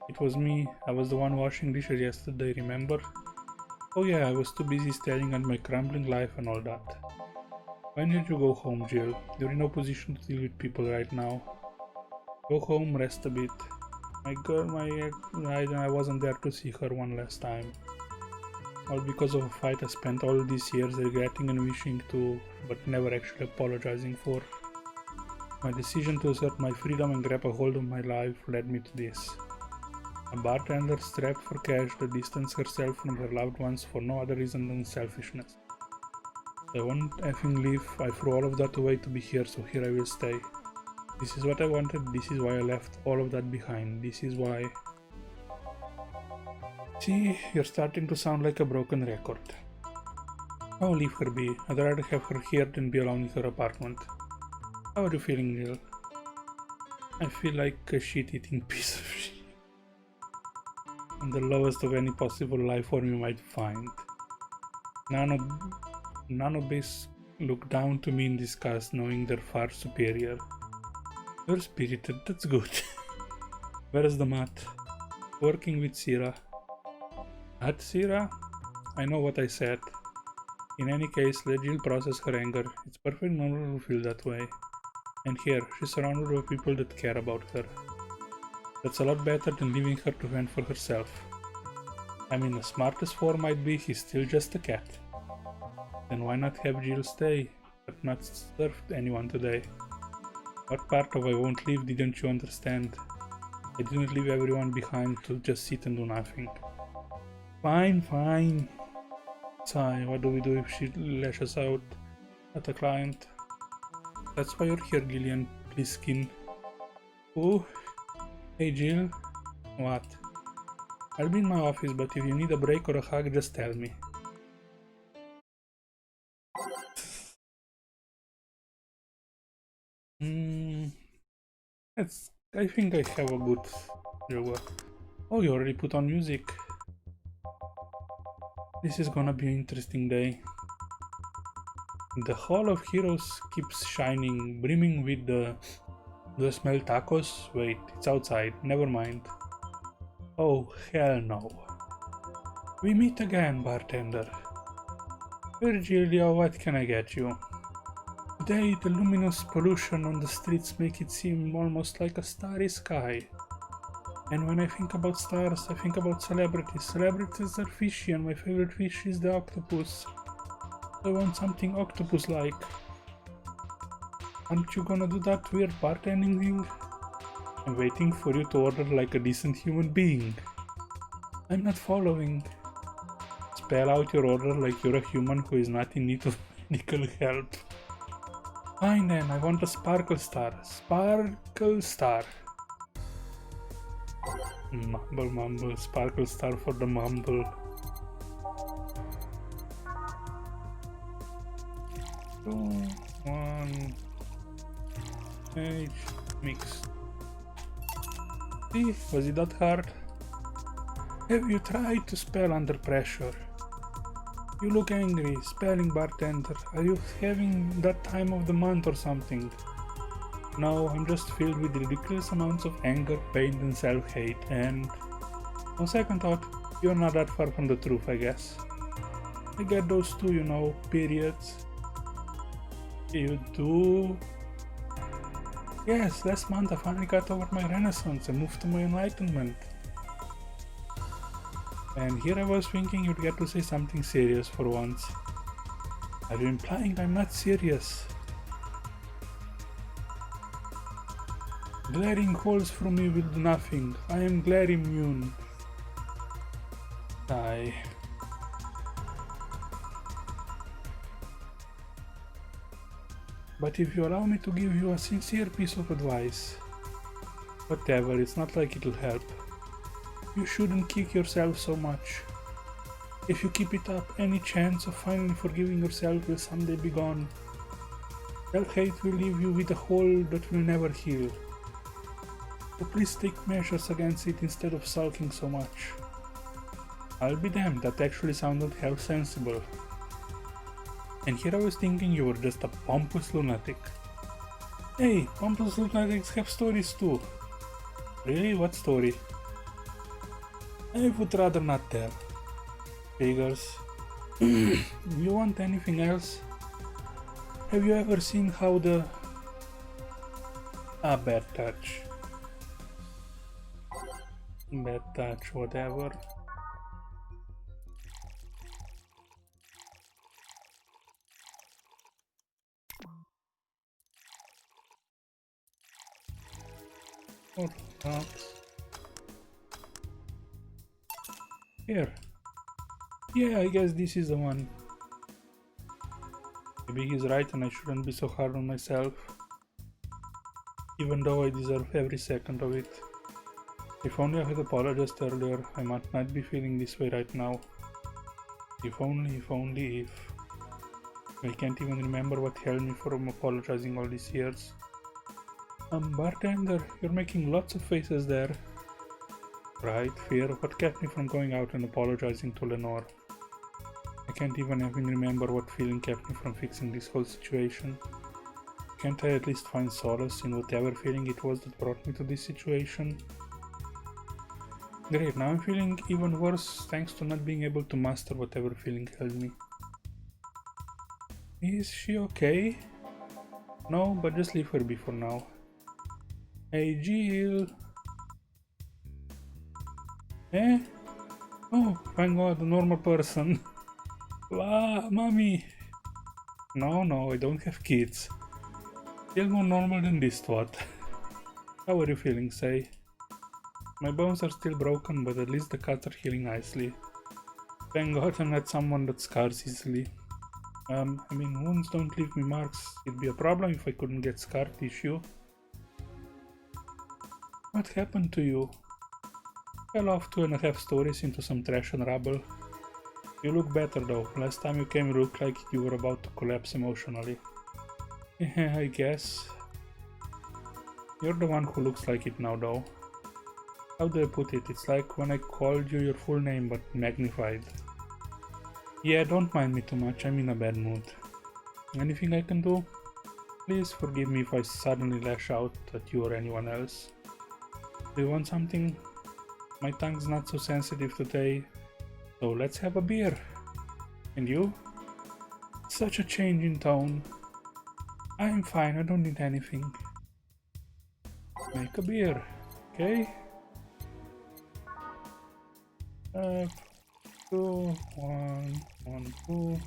It was me. I was the one washing dishes yesterday, remember? Oh yeah, I was too busy staring at my crumbling life and all that. When did you go home, Jill? You're in no position to deal with people right now. Go home, rest a bit. My girl, I wasn't there to see her one last time. All because of a fight I spent all these years regretting and wishing to, but never actually apologizing for. My decision to assert my freedom and grab a hold of my life led me to this. A bartender strapped for cash that distanced herself from her loved ones for no other reason than selfishness. I won't effing leave. I threw all of that away to be here, so here I will stay. This is what I wanted, this is why I left all of that behind, this is why... See, you're starting to sound like a broken record. Oh, leave her be. I'd rather have her here than be alone in her apartment. How are you feeling, Jill? I feel like a shit-eating piece of shit. I'm the lowest of any possible life form you might find. Nanobase look down to me in disgust, knowing they're far superior. You're spirited, that's good. Where's the mat? Working with Sira. At Sira? I know what I said. In any case, let Jill process her anger. It's perfectly normal to feel that way. And here, she's surrounded by people that care about her. That's a lot better than leaving her to fend for herself. I mean, as smart as 4 might be, he's still just a cat. Then why not have Jill stay, but not serve anyone today? What part of I won't leave didn't you understand? I didn't leave everyone behind to just sit and do nothing. Fine, fine. Sigh, what do we do if she lashes out at a client? That's why you're here, Gillian, please skin. Oh, hey Jill. What? I'll be in my office, but if you need a break or a hug, just tell me. I think I have a good joke. Oh, you already put on music. This is gonna be an interesting day. The Hall of Heroes keeps shining, brimming with the... Do I smell tacos? Wait, it's outside, never mind. Oh, hell no. We meet again, bartender. Virgilia, what can I get you? Today, the luminous pollution on the streets make it seem almost like a starry sky. And when I think about stars, I think about celebrities. Celebrities are fishy, and my favorite fish is the octopus. I want something octopus-like. Aren't you gonna do that weird bartending thing? I'm waiting for you to order like a decent human being. I'm not following. Spell out your order like you're a human who is not in need of medical help. Fine then, I want a sparkle star. Sparkle star. Mumble mumble, sparkle star for the mumble. 2, 1, age, mix. See, was it that hard? Have you tried to spell under pressure? You look angry, spelling bartender. Are you having that time of the month or something? No, I'm just filled with ridiculous amounts of anger, pain and self-hate, and on second thought, you're not that far from the truth, I guess. I get those too, you know, periods. You do? Yes, last month I finally got over my renaissance and moved to my enlightenment. And here I was thinking you'd get to say something serious for once. Are you implying I'm not serious? Glaring holes from me will do nothing. I am glare immune. Die. But if you allow me to give you a sincere piece of advice. Whatever, it's not like it'll help. You shouldn't kick yourself so much. If you keep it up, any chance of finally forgiving yourself will someday be gone. Self-hate will leave you with a hole that will never heal. So please take measures against it instead of sulking so much. I'll be damned, that actually sounded hell sensible. And here I was thinking you were just a pompous lunatic. Hey, pompous lunatics have stories too. Really? What story? I would rather not tell. Figures. You want anything else? Have you ever seen how the... bad touch. Bad touch, whatever. Or not. Here. Yeah, I guess this is the one. Maybe he's right and I shouldn't be so hard on myself. Even though I deserve every second of it. If only I had apologized earlier, I might not be feeling this way right now. If only, if. I can't even remember what held me from apologizing all these years. Bartender, you're making lots of faces there. Right, fear, what kept me from going out and apologizing to Lenore? I can't even remember what feeling kept me from fixing this whole situation. Can't I at least find solace in whatever feeling it was that brought me to this situation? Great, now I'm feeling even worse thanks to not being able to master whatever feeling held me. Is she okay? No, but just leave her be for now. Hey Jill! Eh? Oh, thank God, a normal person. Ah, mommy! No, I don't have kids. Still more normal than this thought. How are you feeling, Say? My bones are still broken, but at least the cuts are healing nicely. Thank God I'm not someone that scars easily. I mean, wounds don't leave me marks. It'd be a problem if I couldn't get scar tissue. What happened to you? Fell off 2.5 stories into some trash and rubble. You look better though. Last time you came you looked like you were about to collapse emotionally. Yeah, I guess. You're the one who looks like it now though. How do I put it? It's like when I called you your full name but magnified. Yeah, don't mind me too much, I'm in a bad mood. Anything I can do? Please forgive me if I suddenly lash out at you or anyone else. Do you want something? My tongue's not so sensitive today, so let's have a beer. And you? Such a change in tone. I'm fine, I don't need anything. Make a beer, okay? 2, 1, 1, 2,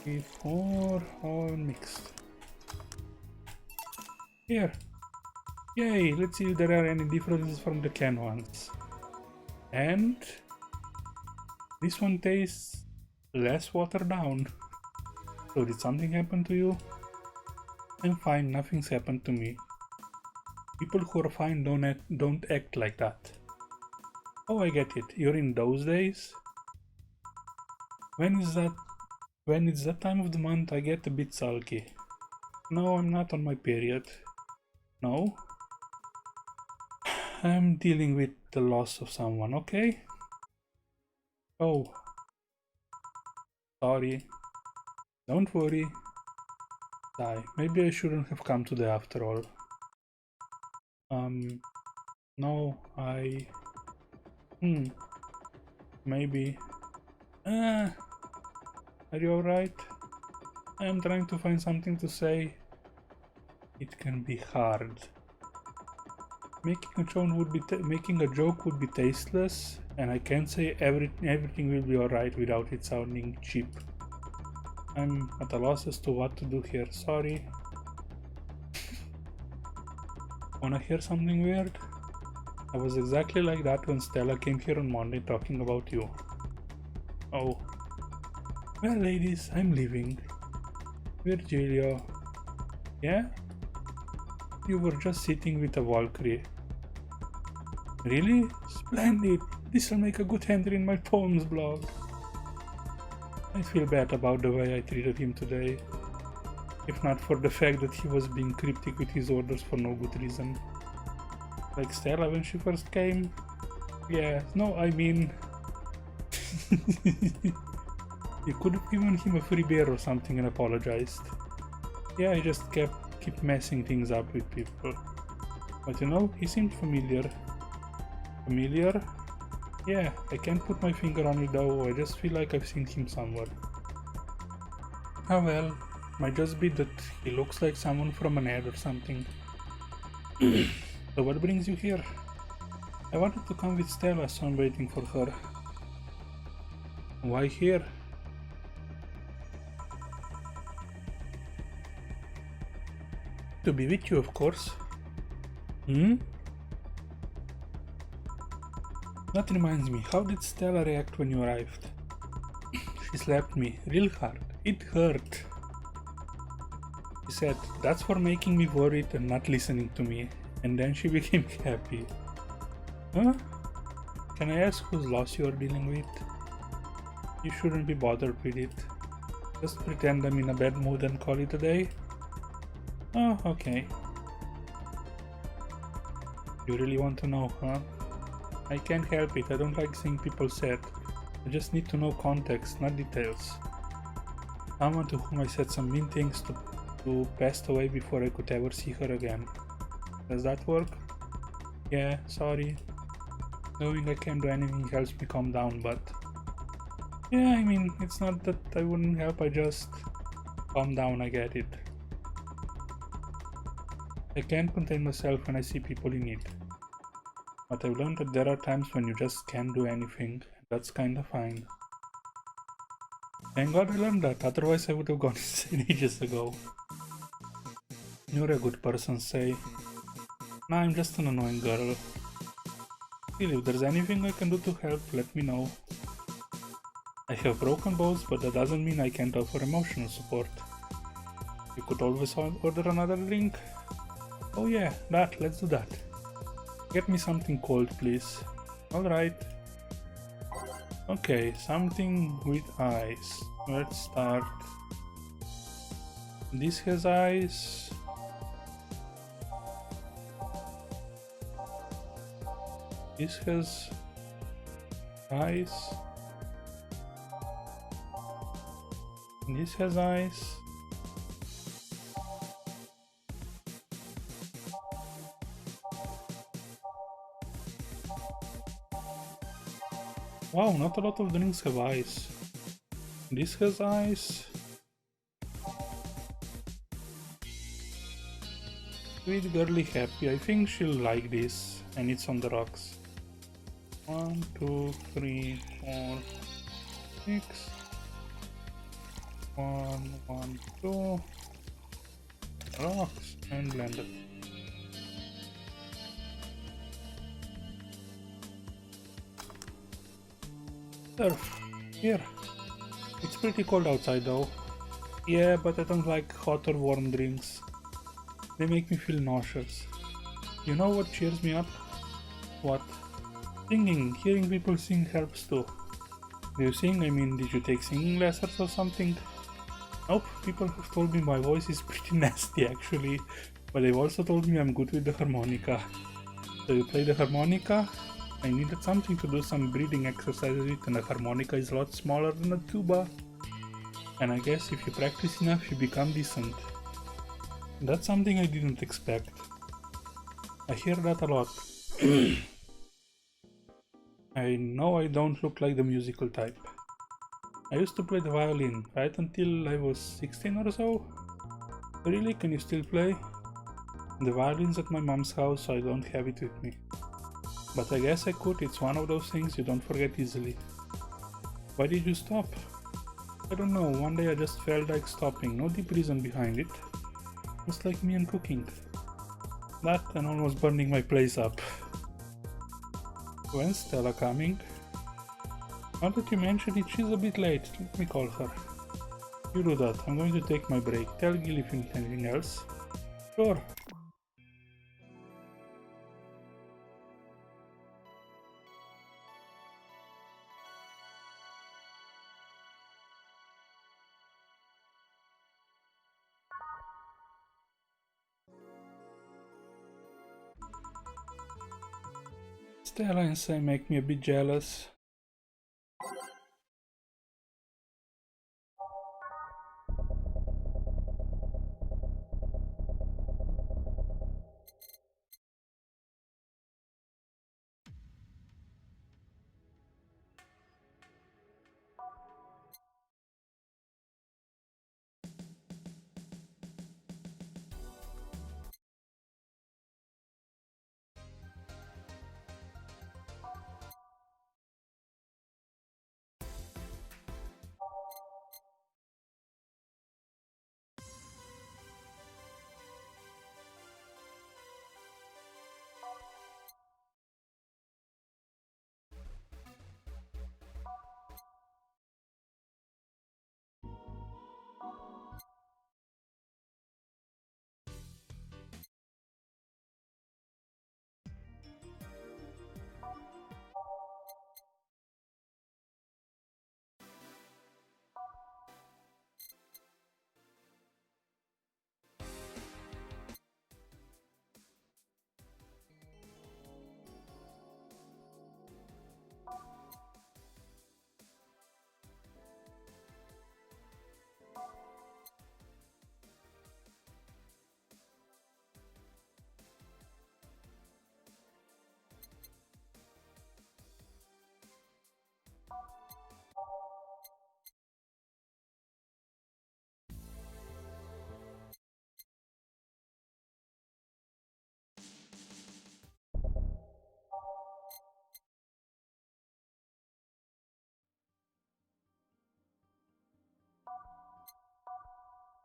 3, 4, all mixed. Here. Yay, let's see if there are any differences from the canned ones. And this one tastes less watered down. So did something happen to you? I'm fine, nothing's happened to me. People who are fine don't act like that. Oh, I get it. You're in those days? When it's that time of the month, I get a bit sulky. No, I'm not on my period. No? I'm dealing with the loss of someone, okay? Oh. Sorry. Don't worry. Die. Maybe I shouldn't have come today after all. No, maybe. Are you alright? I'm trying to find something to say. It can be hard. Making a joke would be tasteless, and I can't say everything will be alright without it sounding cheap. I'm at a loss as to what to do here. Sorry. Wanna hear something weird? I was exactly like that when Stella came here on Monday talking about you. Oh. Well, ladies, I'm leaving. Virgilio. Yeah? You were just sitting with a Valkyrie. Really? Splendid! This'll make a good entry in my poems blog. I feel bad about the way I treated him today. If not for the fact that he was being cryptic with his orders for no good reason. Like Stella when she first came? Yeah, no, I mean... You could have given him a free beer or something and apologized. Yeah, I just keep messing things up with people. But you know, he seemed familiar. Familiar? Yeah, I can't put my finger on it though, I just feel like I've seen him somewhere. Oh well, might just be that he looks like someone from an ad or something. So what brings you here? I wanted to come with Stella, so I'm waiting for her. Why here? To be with you, of course. That reminds me, how did Stella react when you arrived? She slapped me real hard. It hurt. She said, that's for making me worried and not listening to me. And then she became happy. Huh? Can I ask whose loss you are dealing with? You shouldn't be bothered with it. Just pretend I'm in a bad mood and call it a day. Oh, okay. You really want to know, huh? I can't help it, I don't like seeing people sad. I just need to know context, not details. Someone to whom I said some mean things to passed away before I could ever see her again. Does that work? Yeah, sorry. Knowing I can't do anything helps me calm down, but yeah, I mean, it's not that I wouldn't help, I just calm down, I get it. I can't contain myself when I see people in need. But I've learned that there are times when you just can't do anything. That's kinda fine. Thank God I learned that, otherwise I would have gone insane ages ago. You're a good person, say. Nah, I'm just an annoying girl. Still, if there's anything I can do to help, let me know. I have broken bones, but that doesn't mean I can't offer emotional support. You could always order another drink. Oh yeah, let's do that. Get me something cold, please. Alright. Okay, something with ice. Let's start. This has ice. This has ice. This has ice. Wow, not a lot of drinks have ice. This has ice. Sweet girly happy. I think she'll like this. And it's on the rocks. 1, 2, 3, 4, 6. 1, 1, 2. Rocks and blended. Surf. Here. It's pretty cold outside though. Yeah, but I don't like hot or warm drinks. They make me feel nauseous. You know what cheers me up? What? Singing. Hearing people sing helps too. Do you sing? I mean, did you take singing lessons or something? Nope, people have told me my voice is pretty nasty actually, but they've also told me I'm good with the harmonica. So you play the harmonica? I needed something to do some breathing exercises with, and the harmonica is a lot smaller than a tuba. And I guess if you practice enough, you become decent. That's something I didn't expect. I hear that a lot. I know I don't look like the musical type. I used to play the violin, right until I was 16 or so. Really? Can you still play? The violin's at my mom's house, so I don't have it with me. But I guess I could, it's one of those things you don't forget easily. Why did you stop? I don't know, one day I just felt like stopping, no deep reason behind it. Just like me and cooking. That and almost burning my place up. When's Stella coming? Now that you mention it, she's a bit late. Let me call her. You do that. I'm going to take my break. Tell Gil if you need anything else. Sure. Stella and Sam make me a bit jealous.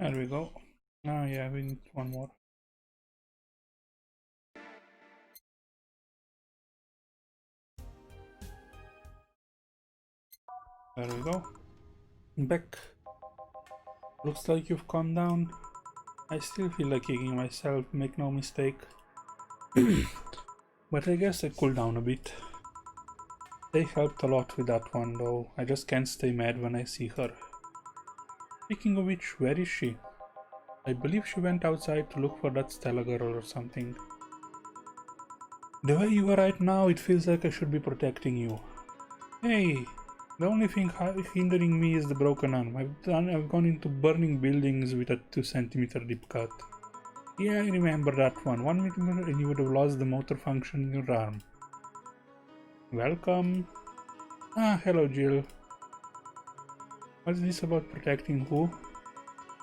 There we go. Ah, yeah, we need one more. There we go. Back. Looks like you've calmed down. I still feel like kicking myself, make no mistake. But I guess I cooled down a bit. They helped a lot with that one though. I just can't stay mad when I see her. Speaking of which, where is she? I believe she went outside to look for that Stella girl or something. The way you are right now, it feels like I should be protecting you. Hey, the only thing hindering me is the broken arm. I've gone into burning buildings with a 2 centimeter deep cut. Yeah, I remember that one. 1 millimeter and you would have lost the motor function in your arm. Welcome. Ah, hello Jill. What's this about protecting who?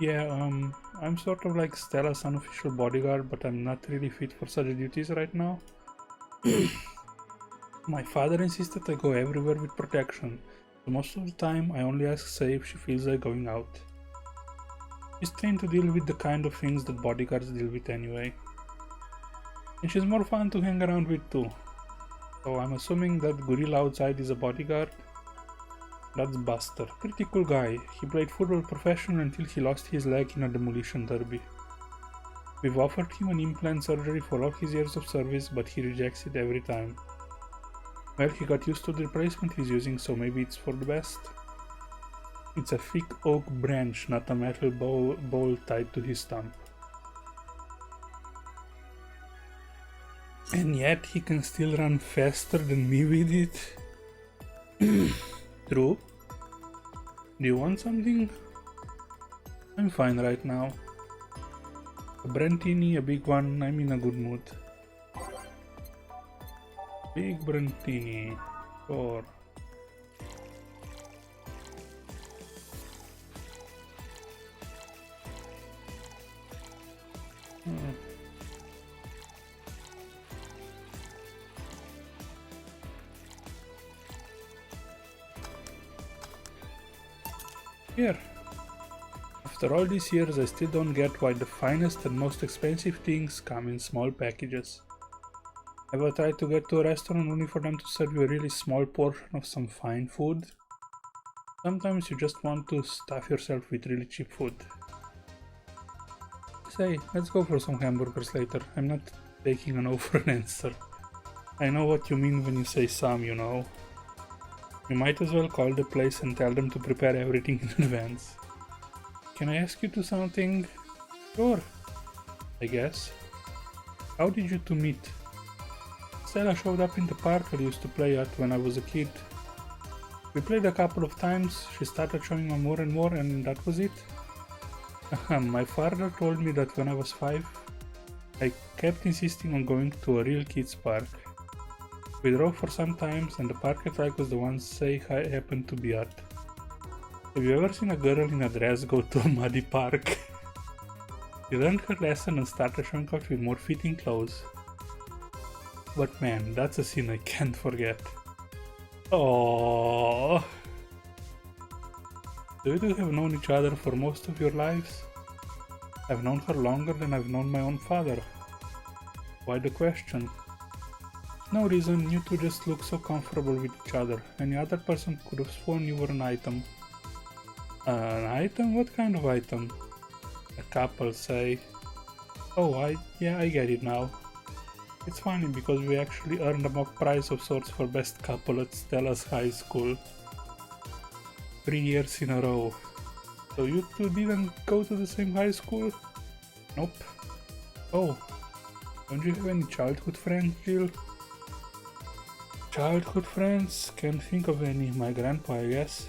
Yeah, I'm sort of like Stella's unofficial bodyguard, but I'm not really fit for such duties right now. My father insisted I go everywhere with protection, so most of the time I only ask Say if she feels like going out. She's trained to deal with the kind of things that bodyguards deal with anyway. And she's more fun to hang around with too. So I'm assuming that gorilla outside is a bodyguard. That's Buster. Pretty cool guy. He played football professional until he lost his leg in a demolition derby. We've offered him an implant surgery for all his years of service, but he rejects it every time. Well, he got used to the replacement he's using, so maybe it's for the best. It's a thick oak branch, not a metal bowl tied to his stump. And yet he can still run faster than me with it. True. Do you want something? I'm fine right now. A Brentini, a big one, I'm in a good mood. Big Brentini. Sure. Here. After all these years, I still don't get why the finest and most expensive things come in small packages. Ever tried to get to a restaurant only for them to serve you a really small portion of some fine food? Sometimes you just want to stuff yourself with really cheap food. Say, let's go for some hamburgers later. I'm not taking a no for an answer. I know what you mean when you say some, you know. You might as well call the place and tell them to prepare everything in advance. Can I ask you to something? Sure, I guess. How did you two meet? Stella showed up in the park I used to play at when I was a kid. We played a couple of times, she started showing me more and that was it. My father told me that when I was 5, I kept insisting on going to a real kids park. We drove for some time and the park I liked was the one Say happened to be at. Have you ever seen a girl in a dress go to a muddy park? She learned her lesson and started showing up with more fitting clothes. But man, that's a scene I can't forget. Oh. Do you two have known each other for most of your lives? I've known her longer than I've known my own father. Why the question? No reason, you two just look so comfortable with each other. Any other person could have sworn you were an item. An item? What kind of item? A couple, say. Oh, I get it now. It's funny because we actually earned a mock prize of sorts for best couple at Stella's high school. 3 years in a row. So you two didn't go to the same high school? Nope. Oh, don't you have any childhood friends, Jill? Childhood friends? Can't think of any. My grandpa, I guess.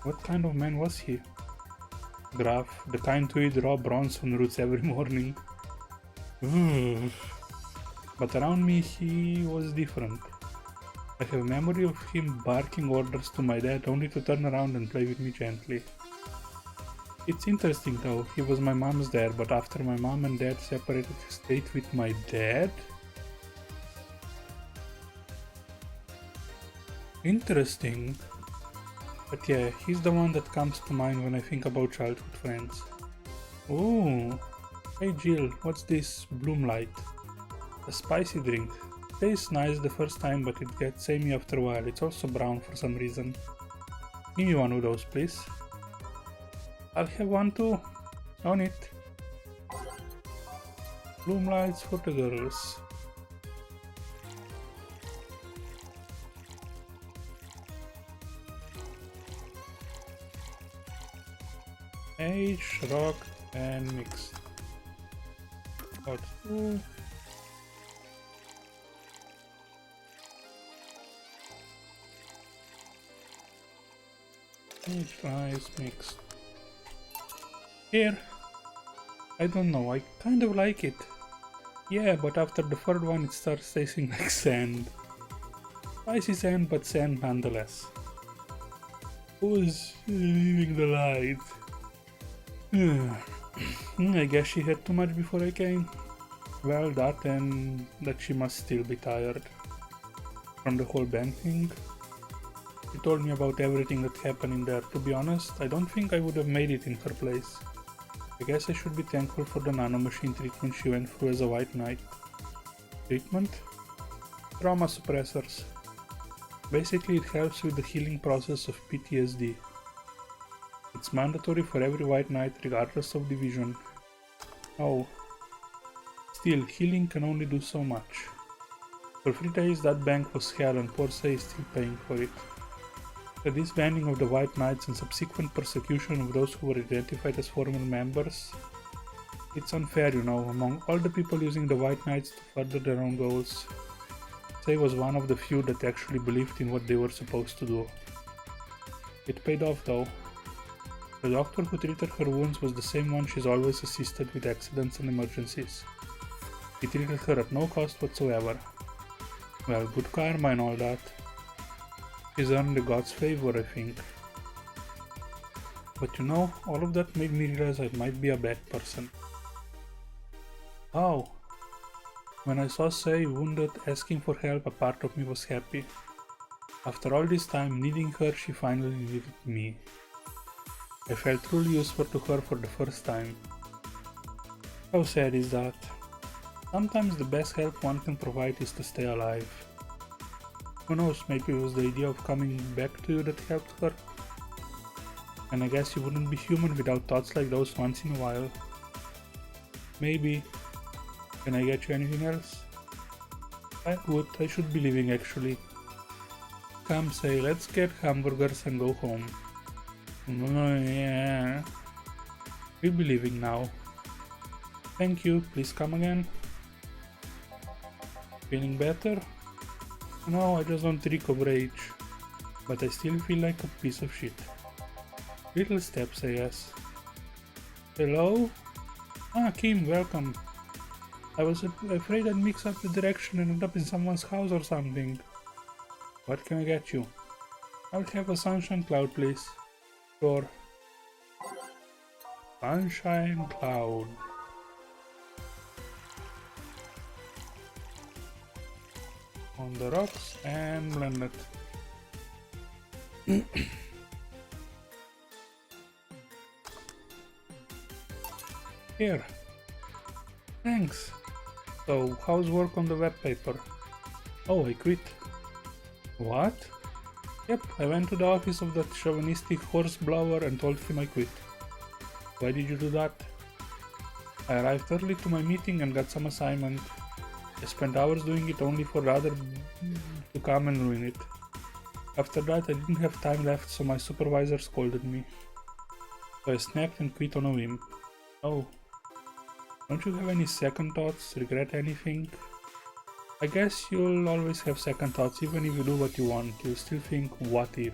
What kind of man was he? Gruff, the kind to eat raw Bronson roots every morning. But around me he was different. I have memory of him barking orders to my dad only to turn around and play with me gently. It's interesting though, he was my mom's dad, but after my mom and dad separated, he stayed with my dad? Interesting. But yeah, he's the one that comes to mind when I think about childhood friends. Oh, hey Jill, what's this Bloom Light? A spicy drink. Tastes nice the first time, but it gets samey after a while. It's also brown for some reason. Give me one of those, please. I'll have one too. On it. Bloom Lights for the girls. Age, rock, and mixed. Got two. Age, rice, mixed. Here. I don't know, I kind of like it. Yeah, but after the third one it starts tasting like sand. Spicy sand, but sand nonetheless. Who's leaving the light? I guess she had too much before I came. Well, that and that she must still be tired from the whole band thing. She told me about everything that happened in there. To be honest, I don't think I would have made it in her place. I guess I should be thankful for the nanomachine treatment she went through as a white knight. Treatment? Trauma suppressors. Basically, it helps with the healing process of PTSD. It's mandatory for every white knight regardless of division. Oh. Still, healing can only do so much. For 3 days that bank was hell and poor Say is still paying for it. The disbanding of the White Knights and subsequent persecution of those who were identified as former members. It's unfair, you know, among all the people using the White Knights to further their own goals. Say was one of the few that actually believed in what they were supposed to do. It paid off though. The doctor who treated her wounds was the same one she's always assisted with accidents and emergencies. He treated her at no cost whatsoever. Well, good karma and all that. She's earned the god's favor, I think. But you know, all of that made me realize I might be a bad person. Oh. When I saw Say wounded, asking for help, a part of me was happy. After all this time needing her, she finally needed me. I felt truly useful to her for the first time. How sad is that? Sometimes the best help one can provide is to stay alive. Who knows, maybe it was the idea of coming back to you that helped her? And I guess you wouldn't be human without thoughts like those once in a while. Maybe. Can I get you anything else? I would, I should be leaving actually. Come Say, let's get hamburgers and go home. Yeah. We'll be leaving now. Thank you, please come again. Feeling better? No, I just don't reek of rage. But I still feel like a piece of shit. Little steps, I guess. Hello? Ah, Kim, welcome. I was afraid I'd mix up the direction and end up in someone's house or something. What can I get you? I'll have a sunshine cloud, please. Sure. Sunshine cloud. On the rocks and blend it. Here. Thanks. So, how's work on the web paper? Oh, I quit. What? Yep, I went to the office of that chauvinistic horse blower and told him I quit. Why did you do that? I arrived early to my meeting and got some assignment. I spent hours doing it only for the other to come and ruin it. After that I didn't have time left, so my supervisor scolded me. So I snapped and quit on a whim. Oh. Don't you have any second thoughts? Regret anything? I guess you'll always have second thoughts. Even if you do what you want, you'll still think, what if?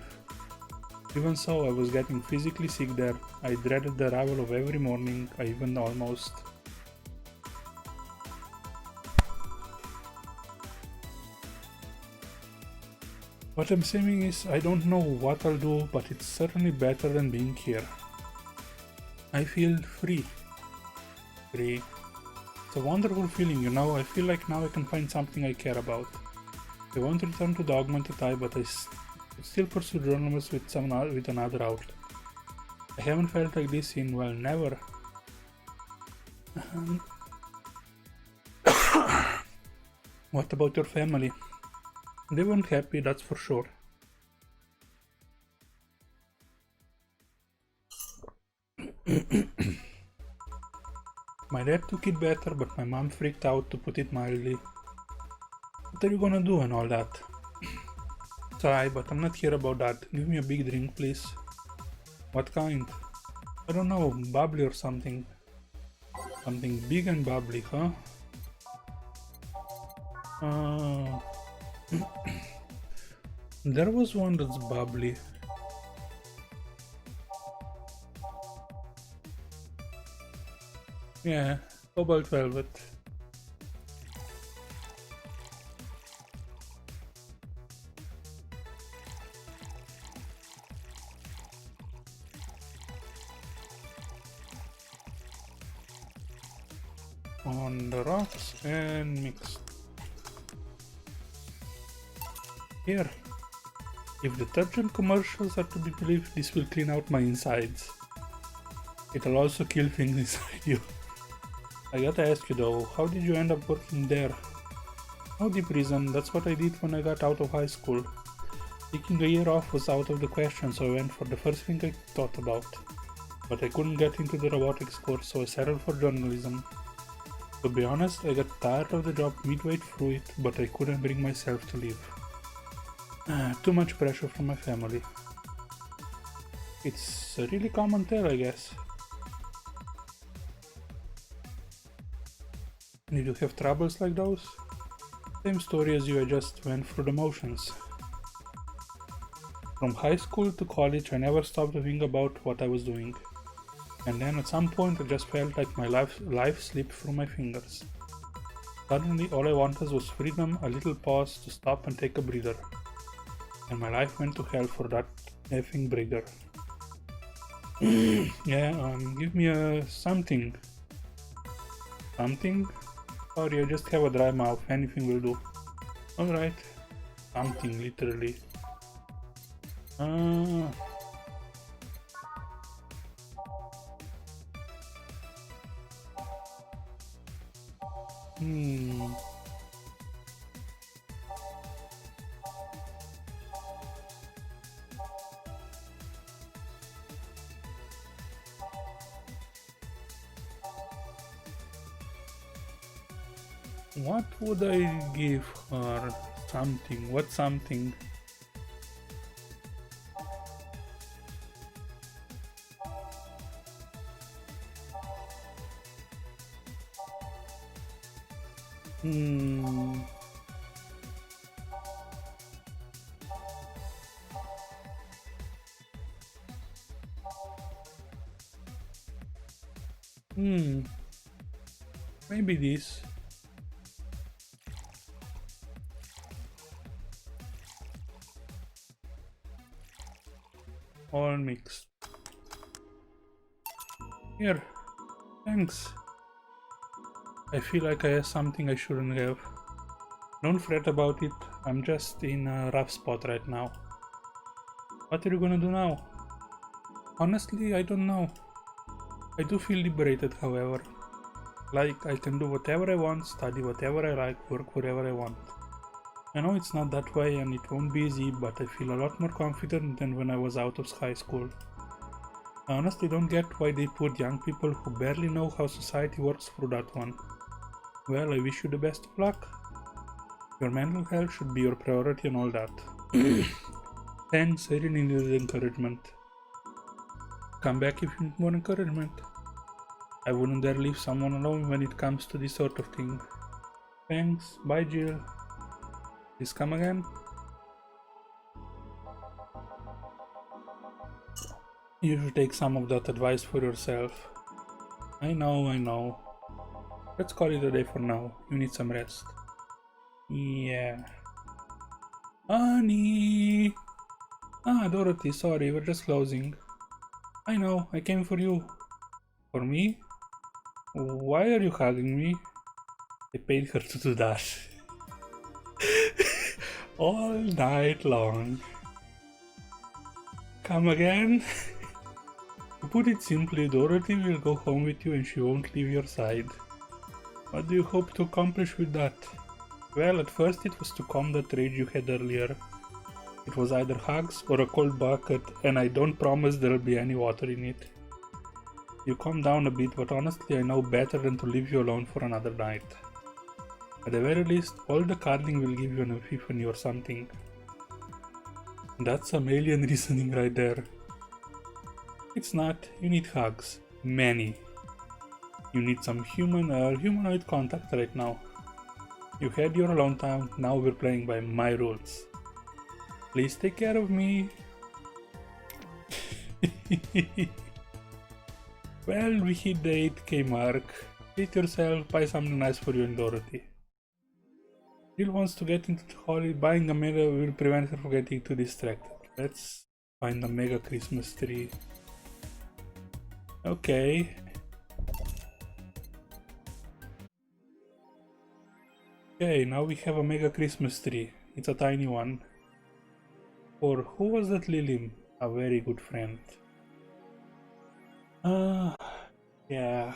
Even so, I was getting physically sick there. I dreaded the arrival of every morning. I even almost... What I'm saying is, I don't know what I'll do, but it's certainly better than being here. I feel free. Free. It's a wonderful feeling, you know. I feel like now I can find something I care about. I won't return to the augmented eye, but I still pursue journalism with another outlet. I haven't felt like this in, well, never. What about your family? They weren't happy, that's for sure. My dad took it better, but my mom freaked out, to put it mildly. What are you gonna do and all that? Sorry, but I'm not here about that. Give me a big drink, please. What kind? I don't know, bubbly or something. Something big and bubbly, huh? There was one that's bubbly. Yeah, cobalt velvet. On the rocks and mixed. Here. If detergent commercials are to be believed, this will clean out my insides. It'll also kill things inside you. I gotta ask you though, how did you end up working there? No deep reason, that's what I did when I got out of high school. Taking a year off was out of the question, so I went for the first thing I thought about. But I couldn't get into the robotics course, so I settled for journalism. To be honest, I got tired of the job midway through it, but I couldn't bring myself to leave. Too much pressure from my family. It's a really common tale, I guess. Did you have troubles like those? Same story as you, I just went through the motions. From high school to college, I never stopped to think about what I was doing. And then at some point, I just felt like my life slipped through my fingers. Suddenly, all I wanted was freedom, a little pause to stop and take a breather. And my life went to hell for that effing breather. Yeah, give me a something. Something? Sorry, I just have a dry mouth, anything will do. Alright. Something, literally. What would I give her? Something. What something? Maybe this. All mixed. Here. Thanks. I feel like I have something I shouldn't have. Don't fret about it, I'm just in a rough spot right now. What are you gonna do now? Honestly, I don't know. I do feel liberated, however. Like, I can do whatever I want, study whatever I like, work wherever I want. I know it's not that way and it won't be easy, but I feel a lot more confident than when I was out of high school. I honestly don't get why they put young people who barely know how society works through that one. Well, I wish you the best of luck. Your mental health should be your priority and all that. Thanks, I really needed encouragement. Come back if you need more encouragement. I wouldn't dare leave someone alone when it comes to this sort of thing. Thanks, bye Jill. Please come again. You should take some of that advice for yourself. I know. Let's call it a day for now. You need some rest. Yeah. Honey! Dorothy, sorry, we're just closing. I know, I came for you. For me? Why are you hugging me? I paid her to do that. All night long. Come again? put it simply, Dorothy will go home with you and she won't leave your side. What do you hope to accomplish with that? Well, at first it was to calm that rage you had earlier. It was either hugs or a cold bucket, and I don't promise there'll be any water in it. You calm down a bit, but honestly I know better than to leave you alone for another night. At the very least, all the cuddling will give you an epiphany or something. That's some alien reasoning right there. It's not, you need hugs. Many. You need some humanoid contact right now. You had your alone time, now we're playing by my rules. Please take care of me. Well, we hit the 8K mark. Treat yourself, buy something nice for you and Dorothy. Jill wants to get into the holiday. Buying a mega will prevent her from getting too distracted. Let's find a mega Christmas tree. Okay. Okay, now we have a mega Christmas tree. It's a tiny one. For who was that Lilim? A very good friend. Yeah,